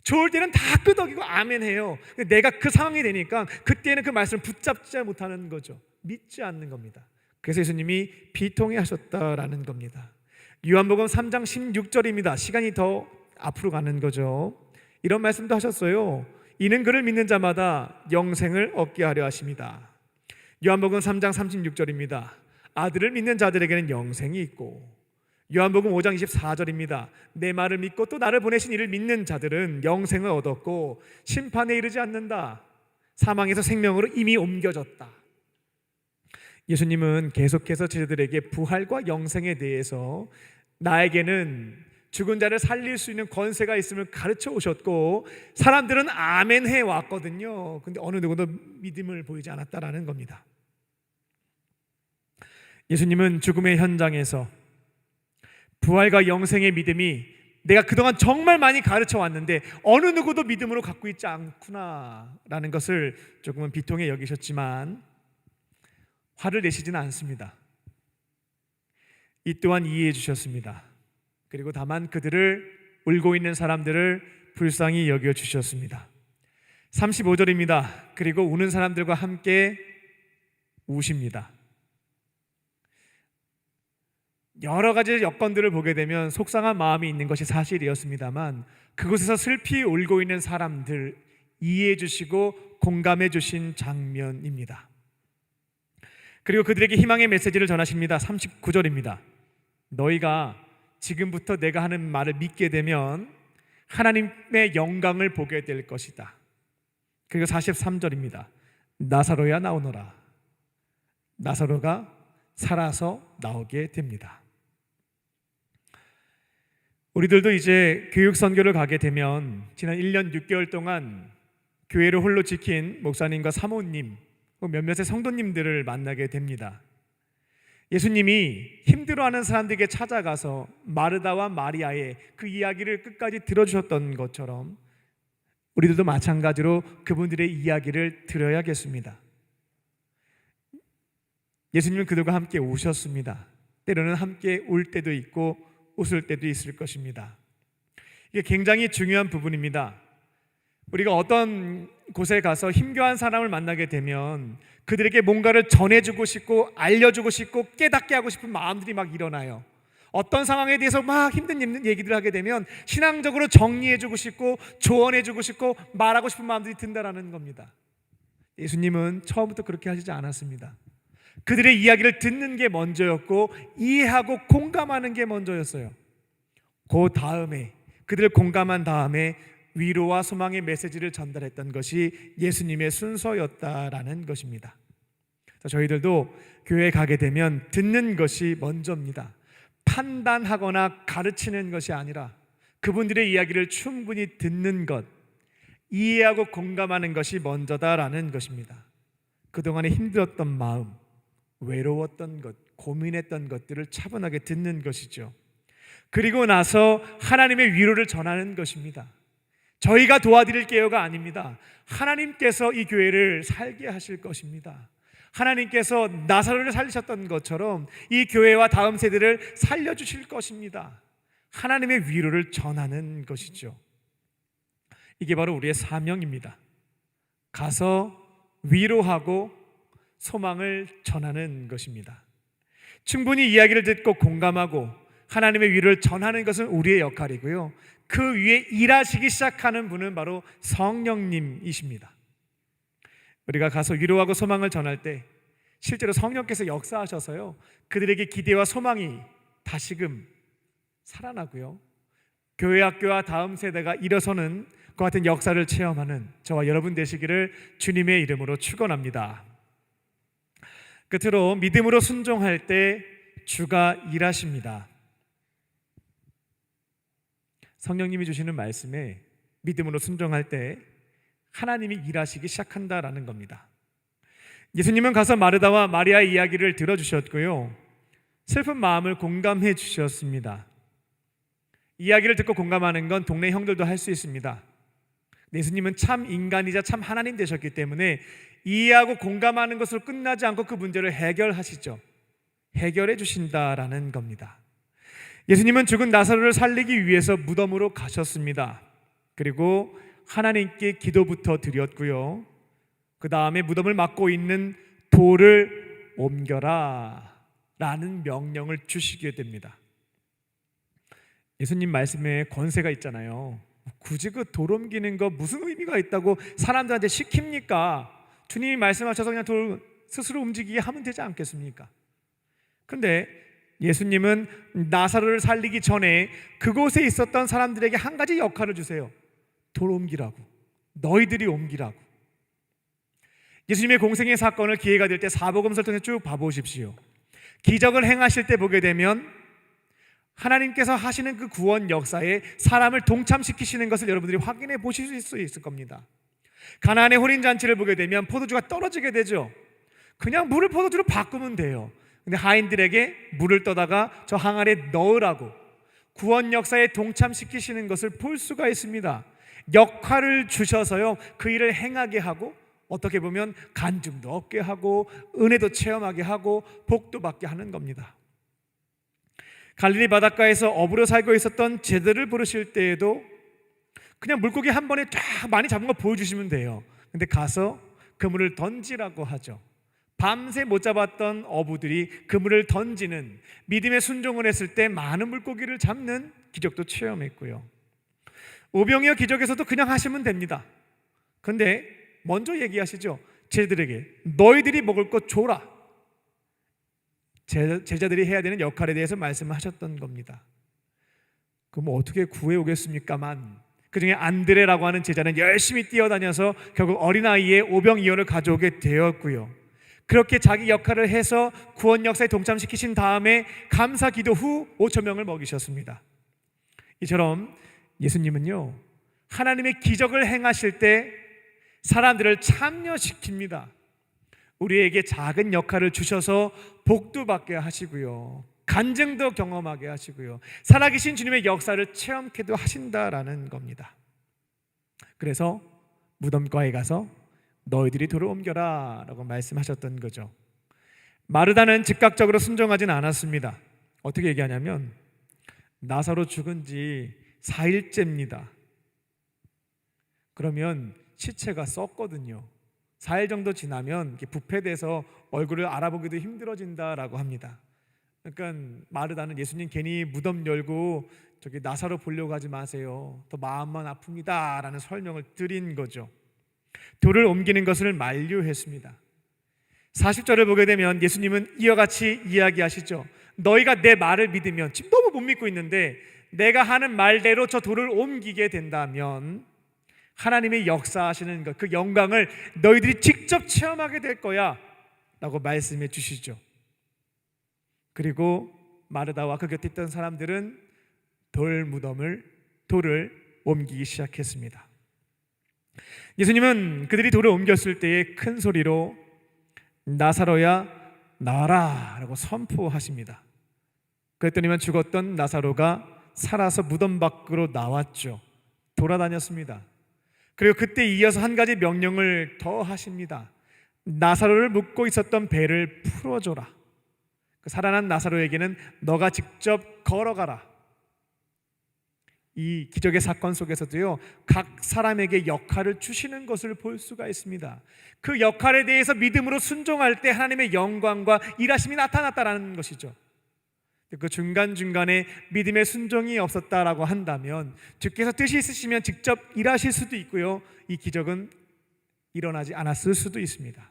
좋을 때는 다 끄덕이고 아멘 해요. 내가 그 상황이 되니까 그때는 그 말씀을 붙잡지 못하는 거죠. 믿지 않는 겁니다. 그래서 예수님이 비통해 하셨다라는 겁니다. 요한복음 3장 16절입니다. 시간이 더 앞으로 가는 거죠. 이런 말씀도 하셨어요. 이는 그를 믿는 자마다 영생을 얻게 하려 하십니다. 요한복음 3장 36절입니다. 아들을 믿는 자들에게는 영생이 있고, 요한복음 5장 24절입니다. 내 말을 믿고 또 나를 보내신 이를 믿는 자들은 영생을 얻었고 심판에 이르지 않는다. 사망에서 생명으로 이미 옮겨졌다. 예수님은 계속해서 제자들에게 부활과 영생에 대해서 나에게는 죽은 자를 살릴 수 있는 권세가 있음을 가르쳐 오셨고 사람들은 아멘 해 왔거든요. 근데 어느 누구도 믿음을 보이지 않았다라는 겁니다. 예수님은 죽음의 현장에서 부활과 영생의 믿음이 내가 그동안 정말 많이 가르쳐 왔는데 어느 누구도 믿음으로 갖고 있지 않구나라는 것을 조금은 비통해 여기셨지만 화를 내시지는 않습니다. 이 또한 이해해 주셨습니다. 그리고 다만 그들을 울고 있는 사람들을 불쌍히 여겨 주셨습니다. 35절입니다. 그리고 우는 사람들과 함께 우십니다. 여러 가지 여건들을 보게 되면 속상한 마음이 있는 것이 사실이었습니다만 그곳에서 슬피 울고 있는 사람들 이해해 주시고 공감해 주신 장면입니다. 그리고 그들에게 희망의 메시지를 전하십니다. 39절입니다. 너희가 지금부터 내가 하는 말을 믿게 되면 하나님의 영광을 보게 될 것이다. 그리고 43절입니다. 나사로야 나오너라. 나사로가 살아서 나오게 됩니다. 우리들도 이제 교육 선교를 가게 되면 지난 1년 6개월 동안 교회를 홀로 지킨 목사님과 사모님, 몇몇의 성도님들을 만나게 됩니다. 예수님이 힘들어하는 사람들에게 찾아가서 마르다와 마리아의 그 이야기를 끝까지 들어주셨던 것처럼 우리들도 마찬가지로 그분들의 이야기를 들어야겠습니다. 예수님은 그들과 함께 우셨습니다. 때로는 함께 울 때도 있고 웃을 때도 있을 것입니다. 이게 굉장히 중요한 부분입니다. 우리가 어떤 곳에 가서 힘겨운 사람을 만나게 되면 그들에게 뭔가를 전해주고 싶고 알려주고 싶고 깨닫게 하고 싶은 마음들이 막 일어나요. 어떤 상황에 대해서 막 힘든 얘기들을 하게 되면 신앙적으로 정리해주고 싶고 조언해주고 싶고 말하고 싶은 마음들이 든다라는 겁니다. 예수님은 처음부터 그렇게 하시지 않았습니다. 그들의 이야기를 듣는 게 먼저였고 이해하고 공감하는 게 먼저였어요. 그 다음에 그들을 공감한 다음에 위로와 소망의 메시지를 전달했던 것이 예수님의 순서였다라는 것입니다. 저희들도 교회에 가게 되면 듣는 것이 먼저입니다. 판단하거나 가르치는 것이 아니라 그분들의 이야기를 충분히 듣는 것, 이해하고 공감하는 것이 먼저다라는 것입니다. 그동안에 힘들었던 마음, 외로웠던 것, 고민했던 것들을 차분하게 듣는 것이죠. 그리고 나서 하나님의 위로를 전하는 것입니다. 저희가 도와드릴게요가 아닙니다. 하나님께서 이 교회를 살게 하실 것입니다. 하나님께서 나사로를 살리셨던 것처럼 이 교회와 다음 세대를 살려주실 것입니다. 하나님의 위로를 전하는 것이죠. 이게 바로 우리의 사명입니다. 가서 위로하고 소망을 전하는 것입니다. 충분히 이야기를 듣고 공감하고 하나님의 위로를 전하는 것은 우리의 역할이고요. 그 위에 일하시기 시작하는 분은 바로 성령님이십니다. 우리가 가서 위로하고 소망을 전할 때 실제로 성령께서 역사하셔서요 그들에게 기대와 소망이 다시금 살아나고요 교회 학교와 다음 세대가 일어서는 그 같은 역사를 체험하는 저와 여러분 되시기를 주님의 이름으로 축원합니다. 끝으로 믿음으로 순종할 때 주가 일하십니다. 성령님이 주시는 말씀에 믿음으로 순종할 때 하나님이 일하시기 시작한다라는 겁니다. 예수님은 가서 마르다와 마리아의 이야기를 들어주셨고요 슬픈 마음을 공감해 주셨습니다. 이야기를 듣고 공감하는 건 동네 형들도 할 수 있습니다. 예수님은 참 인간이자 참 하나님 되셨기 때문에 이해하고 공감하는 것으로 끝나지 않고 그 문제를 해결하시죠. 해결해 주신다라는 겁니다. 예수님은 죽은 나사로를 살리기 위해서 무덤으로 가셨습니다. 그리고 하나님께 기도부터 드렸고요 그 다음에 무덤을 막고 있는 돌을 옮겨라 라는 명령을 주시게 됩니다. 예수님 말씀에 권세가 있잖아요. 굳이 그 돌 옮기는 거 무슨 의미가 있다고 사람들한테 시킵니까? 주님이 말씀하셔서 그냥 돌 스스로 움직이게 하면 되지 않겠습니까? 그런데 예수님은 나사로를 살리기 전에 그곳에 있었던 사람들에게 한 가지 역할을 주세요. 돌 옮기라고, 너희들이 옮기라고. 예수님의 공생의 사건을 기회가 될 때 사복음서를 통해 쭉 봐보십시오. 기적을 행하실 때 보게 되면 하나님께서 하시는 그 구원 역사에 사람을 동참시키시는 것을 여러분들이 확인해 보실 수 있을 겁니다. 가나안의 혼인잔치를 보게 되면 포도주가 떨어지게 되죠. 그냥 물을 포도주로 바꾸면 돼요. 근데 하인들에게 물을 떠다가 저 항아리에 넣으라고 구원 역사에 동참시키시는 것을 볼 수가 있습니다. 역할을 주셔서요, 그 일을 행하게 하고 어떻게 보면 간증도 얻게 하고 은혜도 체험하게 하고 복도 받게 하는 겁니다. 갈릴리 바닷가에서 어부로 살고 있었던 제자들을 부르실 때에도 그냥 물고기 한 번에 쫙 많이 잡은 거 보여주시면 돼요. 근데 가서 그물을 던지라고 하죠. 밤새 못 잡았던 어부들이 그물을 던지는, 믿음의 순종을 했을 때 많은 물고기를 잡는 기적도 체험했고요. 오병이어 기적에서도 그냥 하시면 됩니다. 근데 먼저 얘기하시죠. 제자들에게 너희들이 먹을 것 줘라. 제자들이 해야 되는 역할에 대해서 말씀하셨던 겁니다. 그럼 어떻게 구해오겠습니까만, 그 중에 안드레라고 하는 제자는 열심히 뛰어다녀서 결국 어린아이의 오병이어를 가져오게 되었고요. 그렇게 자기 역할을 해서 구원 역사에 동참시키신 다음에 감사 기도 후 5천 명을 먹이셨습니다. 이처럼 예수님은요, 하나님의 기적을 행하실 때 사람들을 참여시킵니다. 우리에게 작은 역할을 주셔서 복도 받게 하시고요, 간증도 경험하게 하시고요, 살아계신 주님의 역사를 체험케도 하신다라는 겁니다. 그래서 무덤가에 가서 너희들이 돌을 옮겨라 라고 말씀하셨던 거죠. 마르다는 즉각적으로 순종하진 않았습니다. 어떻게 얘기하냐면 나사로 죽은 지 4일째입니다. 그러면 시체가 썩거든요. 4일 정도 지나면 부패돼서 얼굴을 알아보기도 힘들어진다라고 합니다. 그러니까 마르다는 예수님 괜히 무덤 열고 저기 나사로 보려고 하지 마세요, 더 마음만 아픕니다 라는 설명을 드린 거죠. 돌을 옮기는 것을 만류했습니다. 40절을 보게 되면 예수님은 이와 같이 이야기하시죠. 너희가 내 말을 믿으면, 지금 너무 못 믿고 있는데 내가 하는 말대로 저 돌을 옮기게 된다면 하나님의 역사하시는 것, 그 영광을 너희들이 직접 체험하게 될 거야 라고 말씀해 주시죠. 그리고 마르다와 그 곁에 있던 사람들은 돌을 옮기기 시작했습니다. 예수님은 그들이 돌을 옮겼을 때에 큰 소리로 나사로야 나와라 라고 선포하십니다. 그랬더니만 죽었던 나사로가 살아서 무덤 밖으로 나왔죠. 돌아다녔습니다. 그리고 그때 이어서 한 가지 명령을 더 하십니다. 나사로를 묶고 있었던 배를 풀어줘라. 그 살아난 나사로에게는 너가 직접 걸어가라. 이 기적의 사건 속에서도요, 각 사람에게 역할을 주시는 것을 볼 수가 있습니다. 그 역할에 대해서 믿음으로 순종할 때 하나님의 영광과 일하심이 나타났다라는 것이죠. 그 중간중간에 믿음의 순종이 없었다라고 한다면 주께서 뜻이 있으시면 직접 일하실 수도 있고요, 이 기적은 일어나지 않았을 수도 있습니다.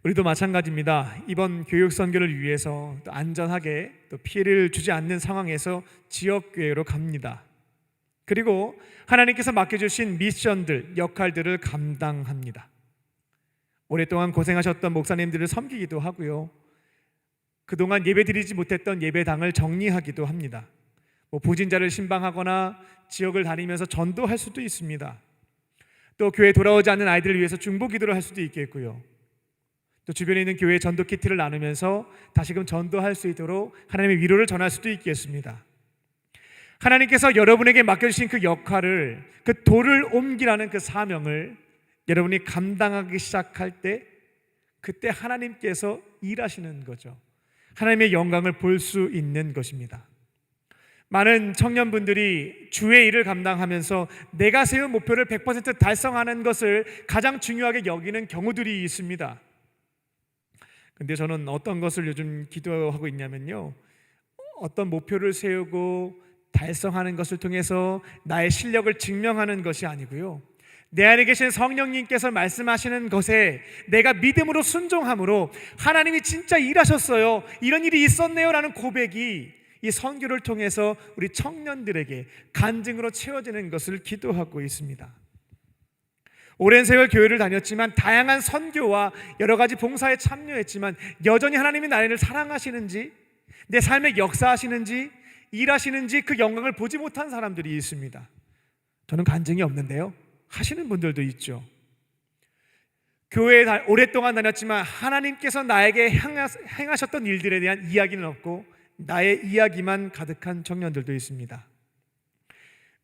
우리도 마찬가지입니다. 이번 교육 선교를 위해서 또 안전하게 또 피해를 주지 않는 상황에서 지역교회로 갑니다. 그리고 하나님께서 맡겨주신 미션들, 역할들을 감당합니다. 오랫동안 고생하셨던 목사님들을 섬기기도 하고요, 그동안 예배드리지 못했던 예배당을 정리하기도 합니다. 부진자를 신방하거나 지역을 다니면서 전도할 수도 있습니다. 또 교회에 돌아오지 않는 아이들을 위해서 중보기도를 할 수도 있겠고요, 또 주변에 있는 교회 전도 키트를 나누면서 다시금 전도할 수 있도록 하나님의 위로를 전할 수도 있겠습니다. 하나님께서 여러분에게 맡겨주신 그 역할을, 그 돌을 옮기라는 그 사명을 여러분이 감당하기 시작할 때, 그때 하나님께서 일하시는 거죠. 하나님의 영광을 볼 수 있는 것입니다. 많은 청년분들이 주의 일을 감당하면서 내가 세운 목표를 100% 달성하는 것을 가장 중요하게 여기는 경우들이 있습니다. 근데 저는 어떤 것을 요즘 기도하고 있냐면요, 어떤 목표를 세우고 달성하는 것을 통해서 나의 실력을 증명하는 것이 아니고요, 내 안에 계신 성령님께서 말씀하시는 것에 내가 믿음으로 순종함으로 하나님이 진짜 일하셨어요, 이런 일이 있었네요 라는 고백이 이 선교를 통해서 우리 청년들에게 간증으로 채워지는 것을 기도하고 있습니다. 오랜 세월 교회를 다녔지만 다양한 선교와 여러 가지 봉사에 참여했지만 여전히 하나님이 나를 사랑하시는지, 내 삶에 역사하시는지 일하시는지 그 영광을 보지 못한 사람들이 있습니다. 저는 간증이 없는데요, 하시는 분들도 있죠. 교회에 오랫동안 다녔지만 하나님께서 나에게 행하셨던 일들에 대한 이야기는 없고 나의 이야기만 가득한 청년들도 있습니다.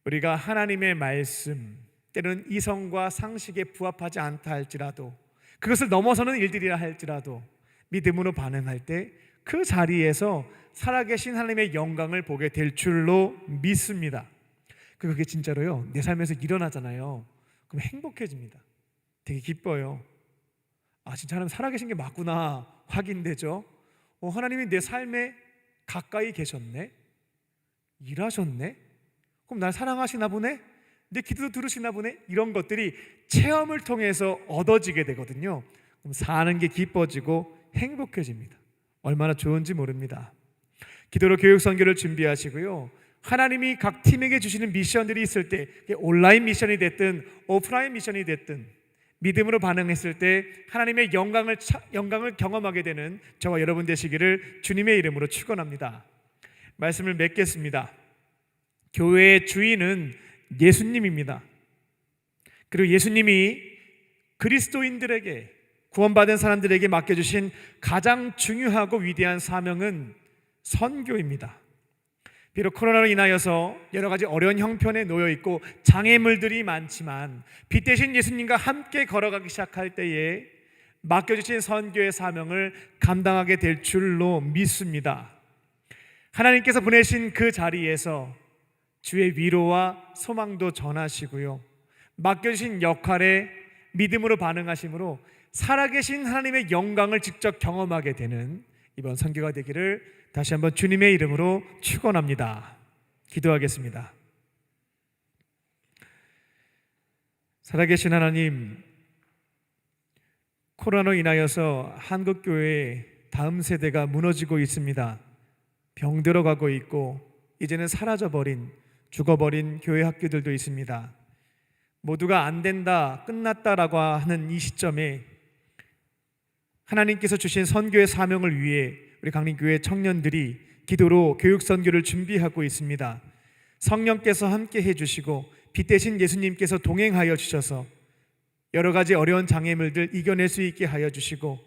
우리가 하나님의 말씀, 때로는 이성과 상식에 부합하지 않다 할지라도, 그것을 넘어서는 일들이라 할지라도 믿음으로 반응할 때 그 자리에서 살아계신 하나님의 영광을 보게 될 줄로 믿습니다. 그게 진짜로요, 내 삶에서 일어나잖아요. 그럼 행복해집니다. 되게 기뻐요. 아, 진짜 하나님 살아계신 게 맞구나 확인되죠. 하나님이 내 삶에 가까이 계셨네, 일하셨네, 그럼 날 사랑하시나 보네, 내 기도도 들으시나 보네, 이런 것들이 체험을 통해서 얻어지게 되거든요. 그럼 사는 게 기뻐지고 행복해집니다. 얼마나 좋은지 모릅니다. 기도로 교육 선교를 준비하시고요, 하나님이 각 팀에게 주시는 미션들이 있을 때, 온라인 미션이 됐든 오프라인 미션이 됐든 믿음으로 반응했을 때 하나님의 영광을 경험하게 되는 저와 여러분 되시기를 주님의 이름으로 축원합니다. 말씀을 맺겠습니다. 교회의 주인은 예수님입니다. 그리고 예수님이 그리스도인들에게, 구원받은 사람들에게 맡겨주신 가장 중요하고 위대한 사명은 선교입니다. 비록 코로나로 인하여서 여러 가지 어려운 형편에 놓여 있고 장애물들이 많지만 빛 대신 예수님과 함께 걸어가기 시작할 때에 맡겨주신 선교의 사명을 감당하게 될 줄로 믿습니다. 하나님께서 보내신 그 자리에서 주의 위로와 소망도 전하시고요, 맡겨주신 역할에 믿음으로 반응하심으로 살아계신 하나님의 영광을 직접 경험하게 되는 이번 선교가 되기를 다시 한번 주님의 이름으로 축원합니다. 기도하겠습니다. 살아계신 하나님, 코로나로 인하여서 한국교회의 다음 세대가 무너지고 있습니다. 병들어가고 있고 이제는 사라져버린, 죽어버린 교회 학교들도 있습니다. 모두가 안 된다, 끝났다라고 하는 이 시점에 하나님께서 주신 선교의 사명을 위해 우리 강림교회 청년들이 기도로 교육 선교를 준비하고 있습니다. 성령께서 함께 해주시고 빛 대신 예수님께서 동행하여 주셔서 여러 가지 어려운 장애물들 이겨낼 수 있게 하여 주시고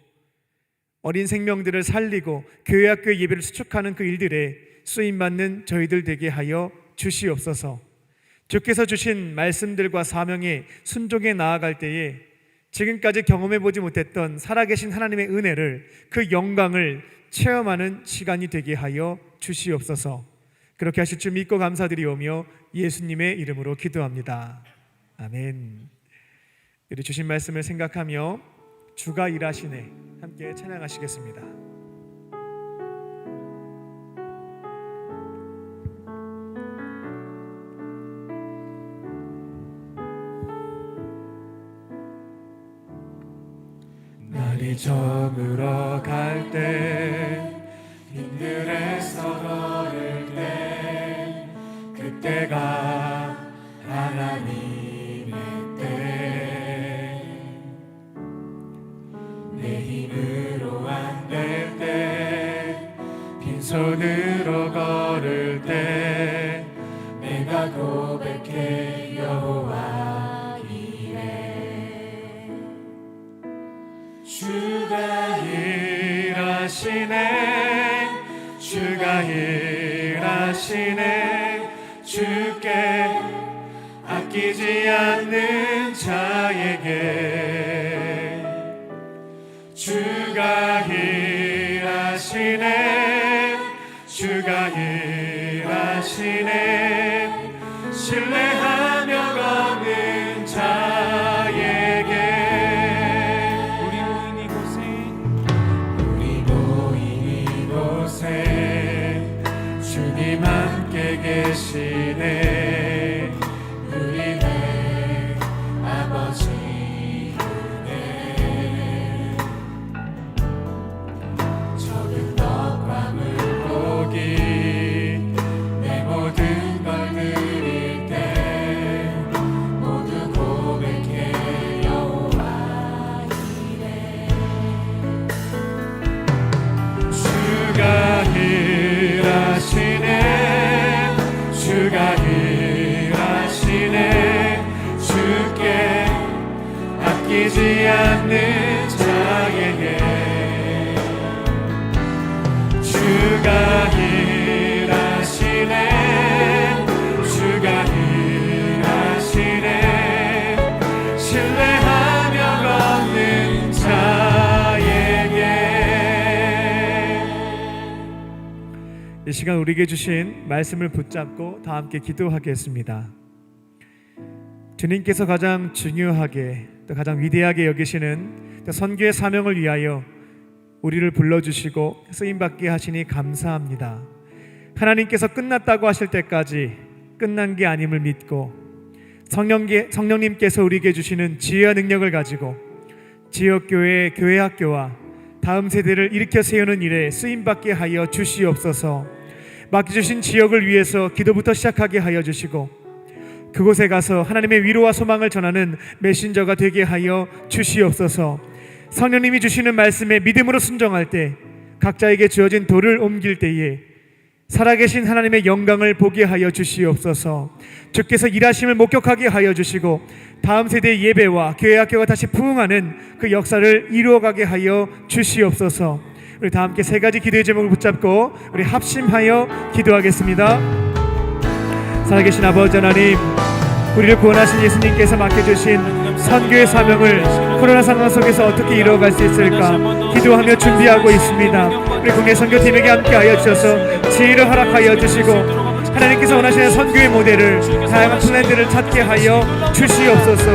어린 생명들을 살리고 교회 학교의 예배를 수축하는 그 일들에 쓰임받는 저희들 되게 하여 주시옵소서. 주께서 주신 말씀들과 사명에 순종해 나아갈 때에 지금까지 경험해보지 못했던 살아계신 하나님의 은혜를, 그 영광을 체험하는 시간이 되게 하여 주시옵소서. 그렇게 하실 줄 믿고 감사드리오며 예수님의 이름으로 기도합니다. 아멘. 우리 주신 말씀을 생각하며 주가 일하시네 함께 찬양하시겠습니다. 날이 저물어 갈 때, 빈들에서 걸을 때, 그때가 하나님의 때. 내 힘으로 안 될 때, 빈손으로 걸을 때, 내가 고백해 여호와 이래. 주가 일하시네, 주가 일하시네, 주께 아끼지 않는 자에게. 주가 일하시네, 주가 일하시네, 신뢰하며 걷는 자에게. 우리 모인 이곳에 주님 함께 계시네. 우리네 아버지 은혜, 적은 떡과 물고기 내 모든 걸 드릴 때 모두 고백해 여호와 이래. 주가 믿지 않는 자에게 주가 일하시네 주가 일하시네 신뢰하며 걷는 자에게. 이 시간 우리에게 주신 말씀을 붙잡고 다 함께 기도하겠습니다. 주님께서 가장 중요하게 또 가장 위대하게 여기시는 또 선교의 사명을 위하여 우리를 불러주시고 쓰임받게 하시니 감사합니다. 하나님께서 끝났다고 하실 때까지 끝난 게 아님을 믿고 성령님께서 우리에게 주시는 지혜와 능력을 가지고 지역교회, 교회학교와 다음 세대를 일으켜 세우는 일에 쓰임받게 하여 주시옵소서. 맡겨주신 지역을 위해서 기도부터 시작하게 하여 주시고 그곳에 가서 하나님의 위로와 소망을 전하는 메신저가 되게 하여 주시옵소서. 성령님이 주시는 말씀에 믿음으로 순종할 때 각자에게 주어진 돌을 옮길 때에 살아계신 하나님의 영광을 보게 하여 주시옵소서. 주께서 일하심을 목격하게 하여 주시고 다음 세대의 예배와 교회학교가 다시 부흥하는 그 역사를 이루어가게 하여 주시옵소서. 우리 다 함께 세 가지 기도의 제목을 붙잡고 우리 합심하여 기도하겠습니다. 살아계신 아버지 하나님, 우리를 구원하신 예수님께서 맡겨주신 선교의 사명을 코로나 상황 속에서 어떻게 이루어갈 수 있을까 기도하며 준비하고 있습니다. 우리 국내 선교팀에게 함께하여 주셔서 지혜를 허락하여 주시고 하나님께서 원하시는 선교의 모델을 다양한 플랜들을 찾게 하여 주시옵소서.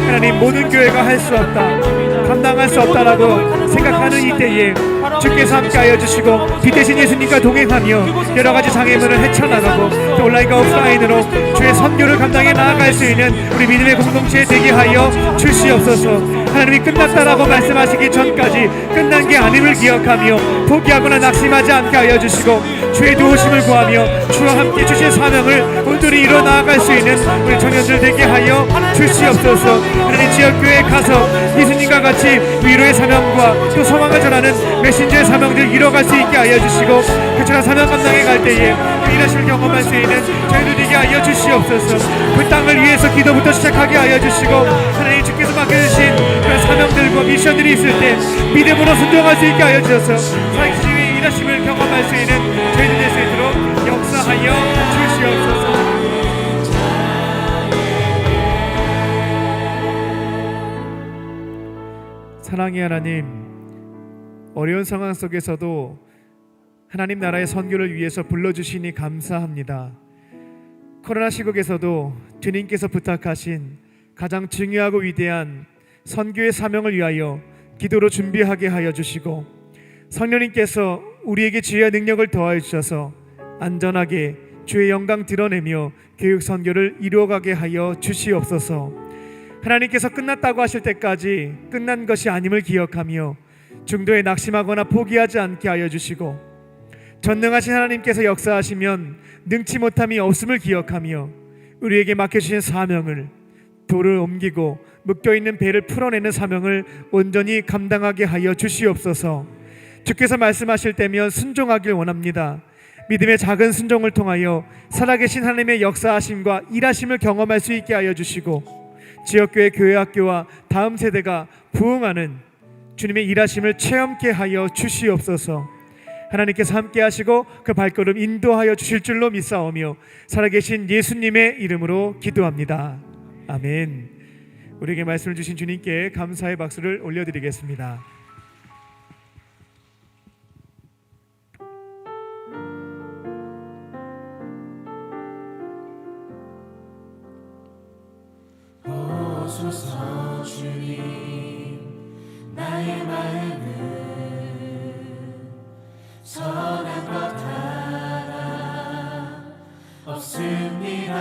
하나님, 모든 교회가 할 수 없다, 감당할 수 없다라고 생각하는 이때에 주께서 함께하여 주시고 빛 대신 예수님과 동행하며 여러가지 장애물을 헤쳐나가고 또 온라인과 오프라인으로 주의 선교를 감당해 나아갈 수 있는 우리 믿음의 공동체 되게 하여 주시옵소서. 하나님이 끝났다라고 말씀하시기 전까지 끝난 게 아님을 기억하며 포기하거나 낙심하지 않게 하여 주시고 주의 도우심을 구하며 주와 함께 주신 사명을 온전히 이뤄 나아갈 수 있는 우리 청년들 되게 하여 주시옵소서. 하나님, 지역교회에 가서 예수님과 같이 위로의 사명과 또 소망을 전하는 메신저의 사명들 이뤄갈 수 있게 하여 주시고 그처럼 사명 감당해 갈 때에 일하심을 경험할 수 있는 저희들 되게 하여 주시옵소서. 그 땅을 위해서 기도부터 시작하게 하여 주시고 하나님, 주께서 맡겨주신 그런 사명들과 미션들이 있을 때 믿음으로 순종할 수 있게 하여 주셔서 살아계신 일하심을 경험할 수 있는 저희들 될 수 있도록 역사하여 주시옵소서. 사랑의 하나님, 어려운 상황 속에서도 하나님 나라의 선교를 위해서 불러주시니 감사합니다. 코로나 시국에서도 주님께서 부탁하신 가장 중요하고 위대한 선교의 사명을 위하여 기도로 준비하게 하여 주시고 성령님께서 우리에게 지혜와 능력을 더하여 주셔서 안전하게 주의 영광 드러내며 교육 선교를 이루어가게 하여 주시옵소서. 하나님께서 끝났다고 하실 때까지 끝난 것이 아님을 기억하며 중도에 낙심하거나 포기하지 않게 하여 주시고 전능하신 하나님께서 역사하시면 능치 못함이 없음을 기억하며 우리에게 맡겨주신 사명을 돌을 옮기고 묶여있는 배를 풀어내는 사명을 온전히 감당하게 하여 주시옵소서. 주께서 말씀하실 때면 순종하길 원합니다. 믿음의 작은 순종을 통하여 살아계신 하나님의 역사하심과 일하심을 경험할 수 있게 하여 주시고 지역교회, 교회학교와 다음 세대가 부흥하는 주님의 일하심을 체험케 하여 주시옵소서. 하나님께서 함께 하시고 그 발걸음 인도하여 주실 줄로 믿사오며 살아계신 예수님의 이름으로 기도합니다. 아멘. 우리에게 말씀을 주신 주님께 감사의 박수를 올려드리겠습니다. 오소서 주님, 나의 마음은 선한 것 하나 없습니다.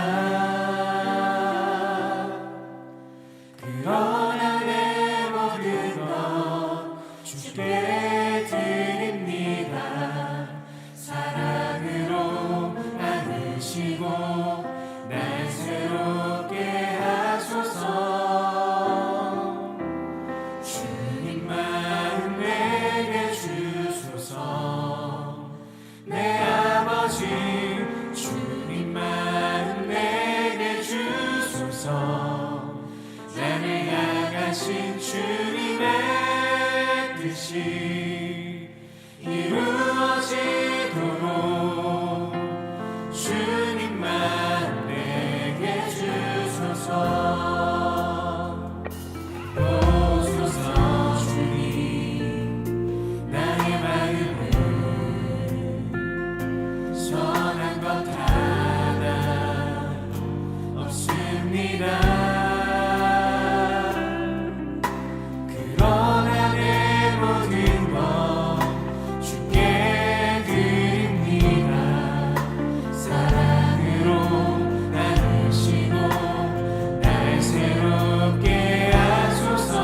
그러나 내 모든 것 주께 드립니다. 사랑으로 안으시고 날 새롭게 하소서. 주님 마음 내게 주소서. 내 아버지 주님 마음 내게 주소서. 나를 향하신 주 주님의 뜻이 이루어지도록 주님만 내게 주소서. 오소서 주님, 나의 마음은 선한 것 하나 없습니다. 그러나 내 모든 것 주께 드립니다. 사랑으로 나누시고 날 새롭게 하소서.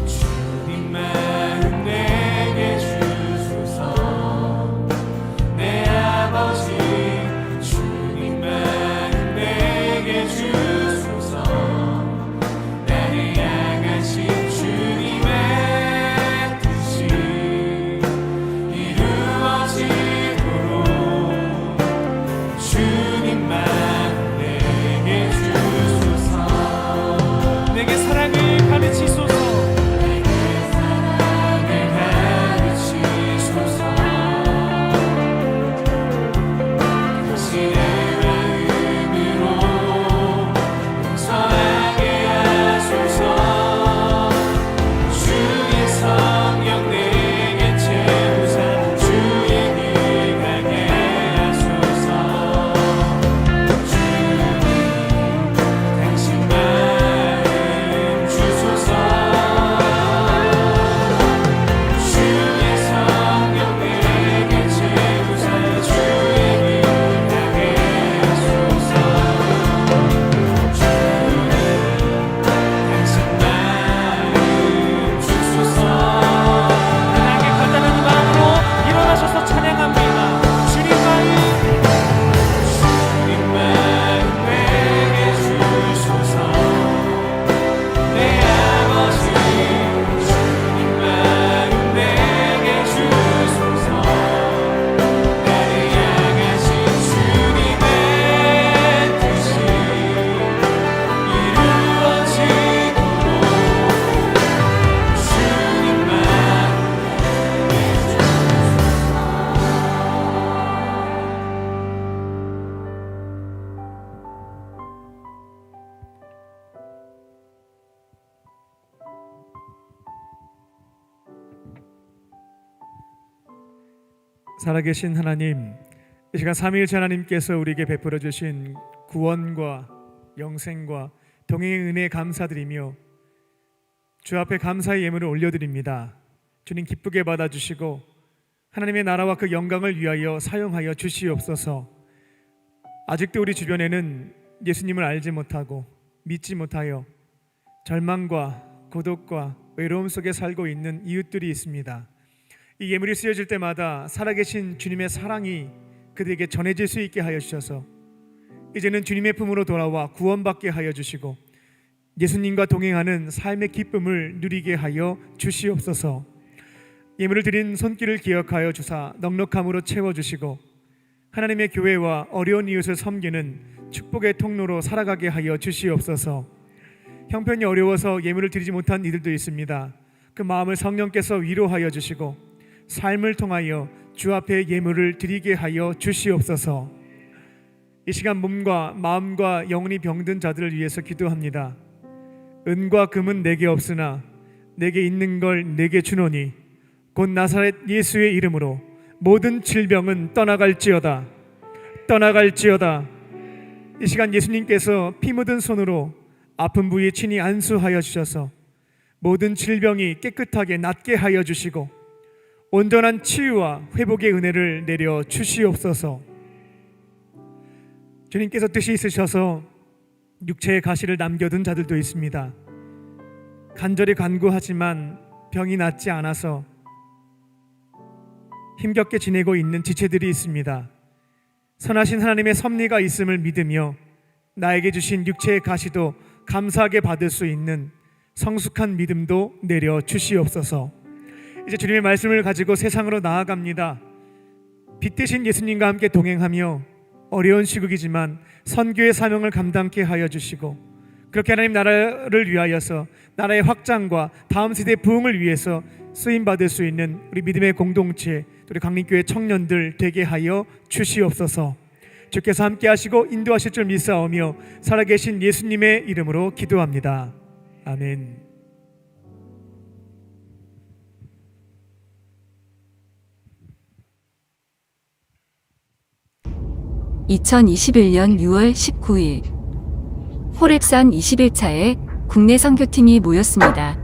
주님 마음 내게 주소서. 내 아버지 주님 마음 내게 주소서. 나를 향하신 주님의 뜻이 이루어지도록 주님만 내게 주소서. 내게 사랑을 가르치소서. 내게 사랑을 가르치소서. 당신의 마음으로 용서하게 하소서. 주의 성령 내게 채우사 주의 길 가게 하소서. 주님 당신 마음 주소서. 주의 성령 내게 채우사 주의 길 가게 하소서. 주님 당신 마음 주소서. 하나님께 간단한 마음으로 일어나셔서 찬양합니다. 주님 마음, 주님 마음 내게 주소서. 내 아버지 주님 마음 내게 주소서. 나를 향하신 주님의 뜻이 이루어지도록 주님만 내게 살아계신 하나님, 이 시간 삼위일체 하나님께서 우리에게 베풀어 주신 구원과 영생과 동행의 은혜에 감사드리며 주 앞에 감사의 예물을 올려드립니다. 주님 기쁘게 받아주시고 하나님의 나라와 그 영광을 위하여 사용하여 주시옵소서. 아직도 우리 주변에는 예수님을 알지 못하고 믿지 못하여 절망과 고독과 외로움 속에 살고 있는 이웃들이 있습니다. 이 예물이 쓰여질 때마다 살아계신 주님의 사랑이 그들에게 전해질 수 있게 하여 주셔서 이제는 주님의 품으로 돌아와 구원받게 하여 주시고 예수님과 동행하는 삶의 기쁨을 누리게 하여 주시옵소서. 예물을 드린 손길을 기억하여 주사 넉넉함으로 채워주시고 하나님의 교회와 어려운 이웃을 섬기는 축복의 통로로 살아가게 하여 주시옵소서. 형편이 어려워서 예물을 드리지 못한 이들도 있습니다. 그 마음을 성령께서 위로하여 주시고 삶을 통하여 주 앞에 예물을 드리게 하여 주시옵소서. 이 시간 몸과 마음과 영혼이 병든 자들을 위해서 기도합니다. 은과 금은 내게 없으나 내게 있는 걸 내게 주노니 곧 나사렛 예수의 이름으로 모든 질병은 떠나갈지어다. 떠나갈지어다. 이 시간 예수님께서 피 묻은 손으로 아픈 부위에 친히 안수하여 주셔서 모든 질병이 깨끗하게 낫게 하여 주시고 온전한 치유와 회복의 은혜를 내려 주시옵소서. 주님께서 뜻이 있으셔서 육체의 가시를 남겨둔 자들도 있습니다. 간절히 간구하지만 병이 낫지 않아서 힘겹게 지내고 있는 지체들이 있습니다. 선하신 하나님의 섭리가 있음을 믿으며 나에게 주신 육체의 가시도 감사하게 받을 수 있는 성숙한 믿음도 내려 주시옵소서. 이제 주님의 말씀을 가지고 세상으로 나아갑니다. 빛 대신 예수님과 함께 동행하며 어려운 시국이지만 선교의 사명을 감당케 하여 주시고 그렇게 하나님 나라를 위하여서 나라의 확장과 다음 세대의 부흥을 위해서 쓰임 받을 수 있는 우리 믿음의 공동체, 우리 강림교회 청년들 되게 하여 주시옵소서. 주께서 함께 하시고 인도하실 줄 믿사오며 살아계신 예수님의 이름으로 기도합니다. 아멘. (2021년 6월 19일) 호랩산 21차에 국내 선교팀이 모였습니다.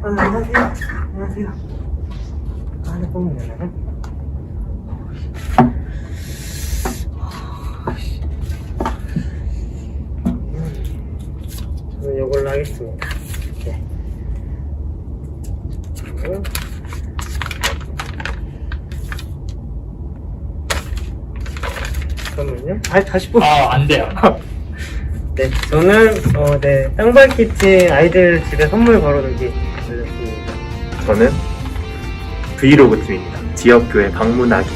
안녕하세요. 안녕하세요. 안에 보면 되나요? 저는 이걸로 하겠습니다. 네. 그리고 잠깐만요. 다시 뽑. 안 돼요. 네, 저는 땅밟기 팀 아이들 집에 선물 걸어두기 올렸습니다. 저는 브이로그 팀입니다. 지역교회 방문하기.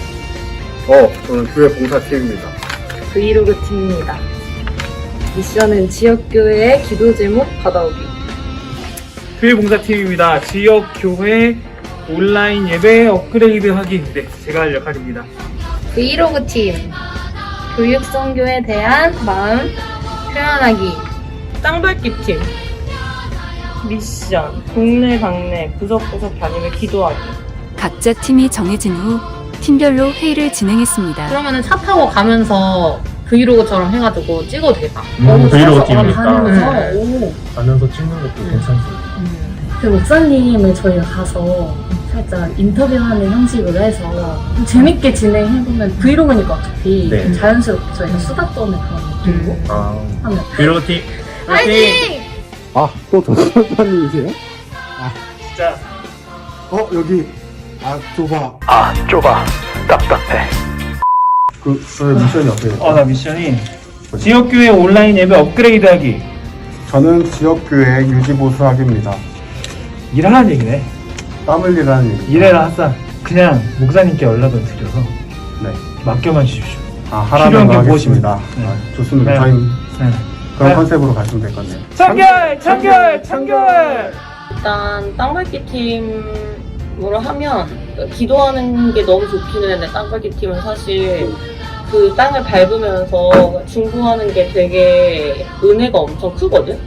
저는 교회 봉사팀입니다. 브이로그 팀입니다. 미션은 지역교회의 기도 제목 받아오기. 교회 봉사팀입니다. 지역교회 온라인 예배 업그레이드 하기. 네, 제가 할 역할입니다. 브이로그 팀 교육 선교에 대한 마음 표현하기. 땅밟기 팀 미션 국내 방내 구석구석 다니며 기도하기. 각자 팀이 정해진 후 팀별로 회의를 진행했습니다. 그러면은 차 타고 가면서 브이로그처럼 해가지고 찍어도 되겠다. 브이로그 팀이니까 가면서 찍는 것도 괜찮습니다. 그 목사님을 저희가 가서 살짝 인터뷰하는 형식으로 해서 좀 재밌게 진행해보면 브이로그니까 어차피 네. 자연스럽게 저희가 수다 떠는 그런 느낌으로 하면 브이로그 팀 화이팅! 또 전사님이세요? 진짜. 여기 좁아. 좁아 답답해. 저의 미션이 어때요? 나 미션이 지역교회 온라인 예배 업그레이드 하기. 저는 지역교회 유지보수하기입니다. 일하라는 얘기네. 땀 흘리라는 얘기. 일해라 하자. 그냥 목사님께 연락을 드려서 네. 맡겨만 주십시오. 하라는 필요한 거 게 하겠습니다. 무엇입니까? 좋습니다. 네. 저희 네. 그런 네. 컨셉으로 가시면 될 것 같네요. 청결! 일단 땅밟기 팀으로 하면 기도하는 게 너무 좋기는 했는데 땅밟기 팀은 사실 그 땅을 밟으면서 중보하는 게 되게 은혜가 엄청 크거든?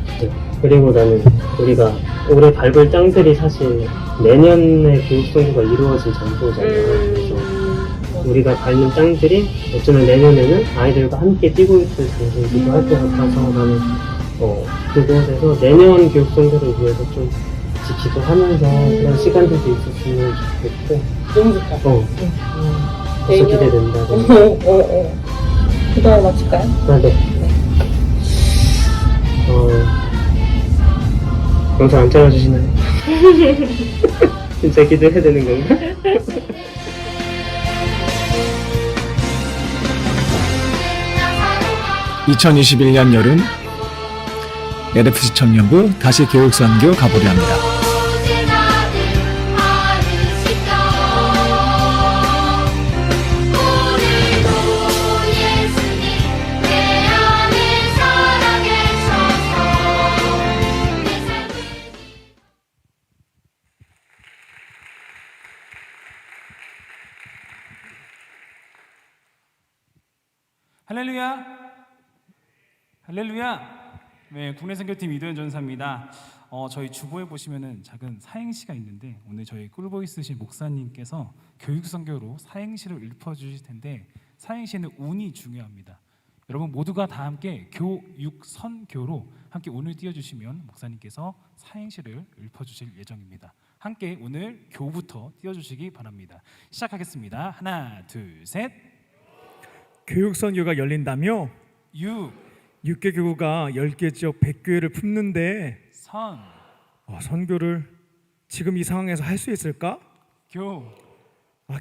그리고 나는 우리가 올해 밟을 땅들이 사실 내년에 교육 선교가 이루어질 장소잖아요. 그래서 우리가 밟는 땅들이 어쩌면 내년에는 아이들과 함께 뛰고 있을 장소이기도 할 것 같아서 나는 그곳에서 내년 교육 선교를 위해서 좀 같이 기도하면서 그런 시간들도 있었으면 좋겠고. 너무 좋다. 벌써 기대된다. 기도를 마칠까요? 네. 영상 안 잘라주시나요? 진짜 기대해야 되는 건가? (2021년) 여름 LFC 청년부 다시 교육선교 가보려 합니다. 할렐루야! 할렐루야! 네, 국내 선교팀 이도현 전사입니다. 저희 주보에 보시면은 작은 사행시가 있는데 오늘 저희 꿀보이스신 목사님께서 교육 선교로 사행시를 읊어주실 텐데 사행시는 운이 중요합니다. 여러분 모두가 다 함께 교육 선교로 함께 운을 띄워주시면 목사님께서 사행시를 읊어주실 예정입니다. 함께 오늘 교부터 띄워주시기 바랍니다. 시작하겠습니다. 하나, 둘, 셋. 교육선교가 열린다며? 6개 교구가 10개 지역 100교회를 품는데 선교를 지금 이 상황에서 할 수 있을까?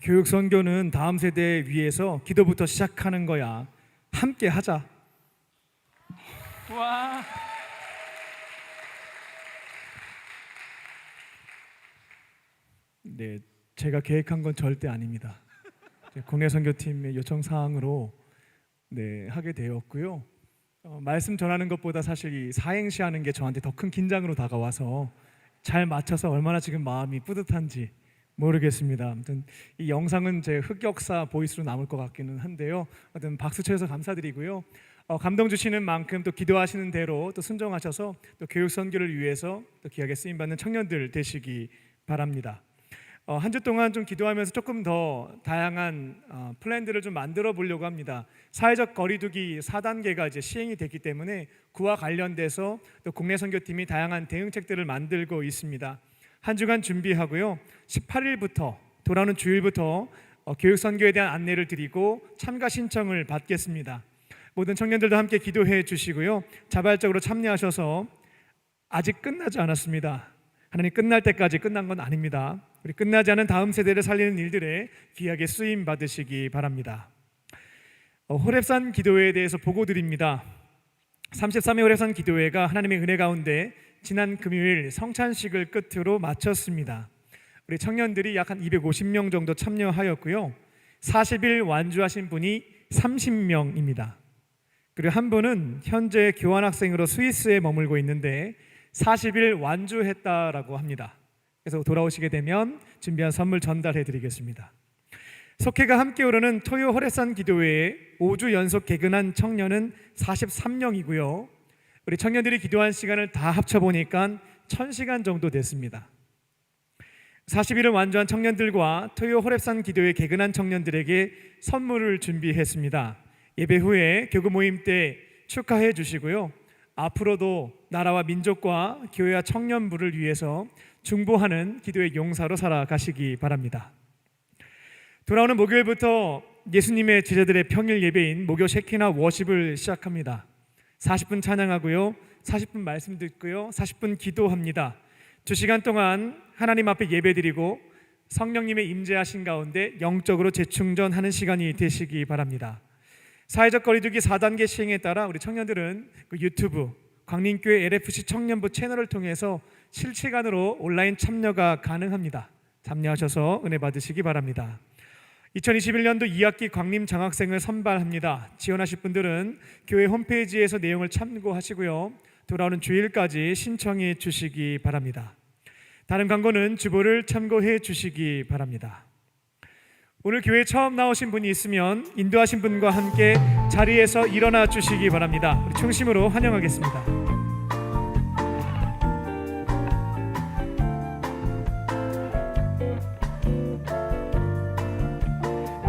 교육선교는 다음 세대 위해서 기도부터 시작하는 거야. 함께 하자. 와. 네, 제가 계획한 건 절대 아닙니다. 국내 선교팀의 요청 사항으로 하게 되었고요. 말씀 전하는 것보다 사실 이 사행시 하는 게 저한테 더 큰 긴장으로 다가와서 잘 맞춰서 얼마나 지금 마음이 뿌듯한지 모르겠습니다. 아무튼 이 영상은 제 흑역사 보이스로 남을 것 같기는 한데요. 아무튼 박수 쳐서 감사드리고요. 감동 주시는 만큼 또 기도하시는 대로 또 순종하셔서 또 교육 선교를 위해서 또 귀하게 쓰임 받는 청년들 되시기 바랍니다. 한 주 동안 좀 기도하면서 조금 더 다양한 플랜들을 좀 만들어 보려고 합니다. 사회적 거리두기 4단계가 이제 시행이 됐기 때문에 그와 관련돼서 또 국내 선교팀이 다양한 대응책들을 만들고 있습니다. 한 주간 준비하고요. 18일부터 돌아오는 주일부터 교육 선교에 대한 안내를 드리고 참가 신청을 받겠습니다. 모든 청년들도 함께 기도해 주시고요. 자발적으로 참여하셔서 아직 끝나지 않았습니다. 하나님 끝날 때까지 끝난 건 아닙니다. 우리 끝나지 않은 다음 세대를 살리는 일들에 귀하게 쓰임 받으시기 바랍니다. 호렙산 기도회에 대해서 보고 드립니다. 33회 호렙산 기도회가 하나님의 은혜 가운데 지난 금요일 성찬식을 끝으로 마쳤습니다. 우리 청년들이 약 한 250명 정도 참여하였고요. 40일 완주하신 분이 30명입니다. 그리고 한 분은 현재 교환학생으로 스위스에 머물고 있는데 40일 완주했다라고 합니다. 그래서 돌아오시게 되면 준비한 선물 전달해 드리겠습니다. 속회가 함께 오르는 토요 호렙산 기도회에 5주 연속 개근한 청년은 43명이고요. 우리 청년들이 기도한 시간을 다 합쳐보니까 1000시간 정도 됐습니다. 40일을 완주한 청년들과 토요 호렙산 기도회 개근한 청년들에게 선물을 준비했습니다. 예배 후에 교구 모임 때 축하해 주시고요. 앞으로도 나라와 민족과 교회와 청년부를 위해서 중보하는 기도의 용사로 살아가시기 바랍니다. 돌아오는 목요일부터 예수님의 제자들의 평일 예배인 목요 셰키나 워십을 시작합니다. 40분 찬양하고요, 40분 말씀 듣고요, 40분 기도합니다. 2시간 동안 하나님 앞에 예배드리고 성령님의 임재하신 가운데 영적으로 재충전하는 시간이 되시기 바랍니다. 사회적 거리두기 4단계 시행에 따라 우리 청년들은 그 유튜브 광림교회 LFC 청년부 채널을 통해서 실시간으로 온라인 참여가 가능합니다. 참여하셔서 은혜 받으시기 바랍니다. 2021년도 2학기 광림 장학생을 선발합니다. 지원하실 분들은 교회 홈페이지에서 내용을 참고하시고요. 돌아오는 주일까지 신청해 주시기 바랍니다. 다른 광고는 주보를 참고해 주시기 바랍니다. 오늘 교회에 처음 나오신 분이 있으면 인도하신 분과 함께 자리에서 일어나 주시기 바랍니다. 우리 중심으로 환영하겠습니다.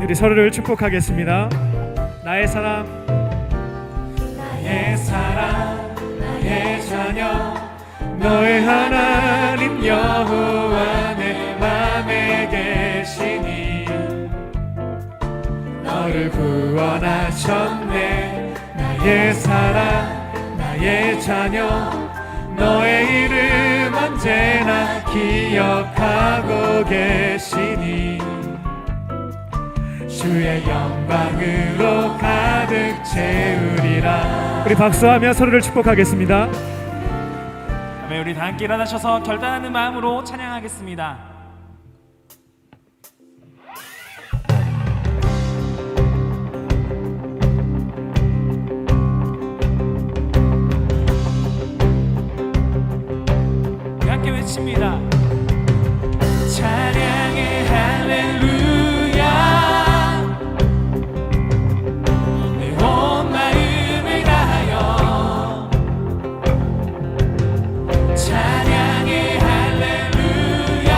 우리 서로를 축복하겠습니다. 나의 사랑, 나의 사랑, 나의 자녀, 너의 하나님 여호와 내 맘에 계시니 너를 구원하셨네. 나의 사랑, 나의 자녀, 너의 이름 언제나 기억하고 계시니 주의 영광으로 가득 채우리라. 우리 박수하며 서로를 축복하겠습니다. 네, 우리 다 함께 일어나셔서 결단하는 마음으로 찬양하겠습니다. 함께 외칩니다. 찬양의 할렐루야, 내 온 마음을 다하여 찬양의 할렐루야,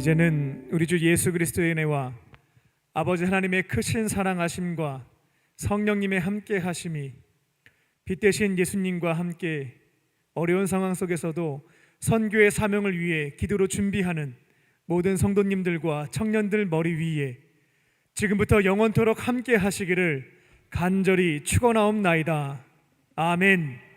이제는 우리 주 예수 그리스도의 은혜와 아버지 하나님의 크신 사랑하심과 성령님의 함께 하심이 빛 대신 예수님과 함께 어려운 상황 속에서도 선교의 사명을 위해 기도로 준비하는 모든 성도님들과 청년들 머리 위에 지금부터 영원토록 함께 하시기를 간절히 축원하옵나이다. 아멘.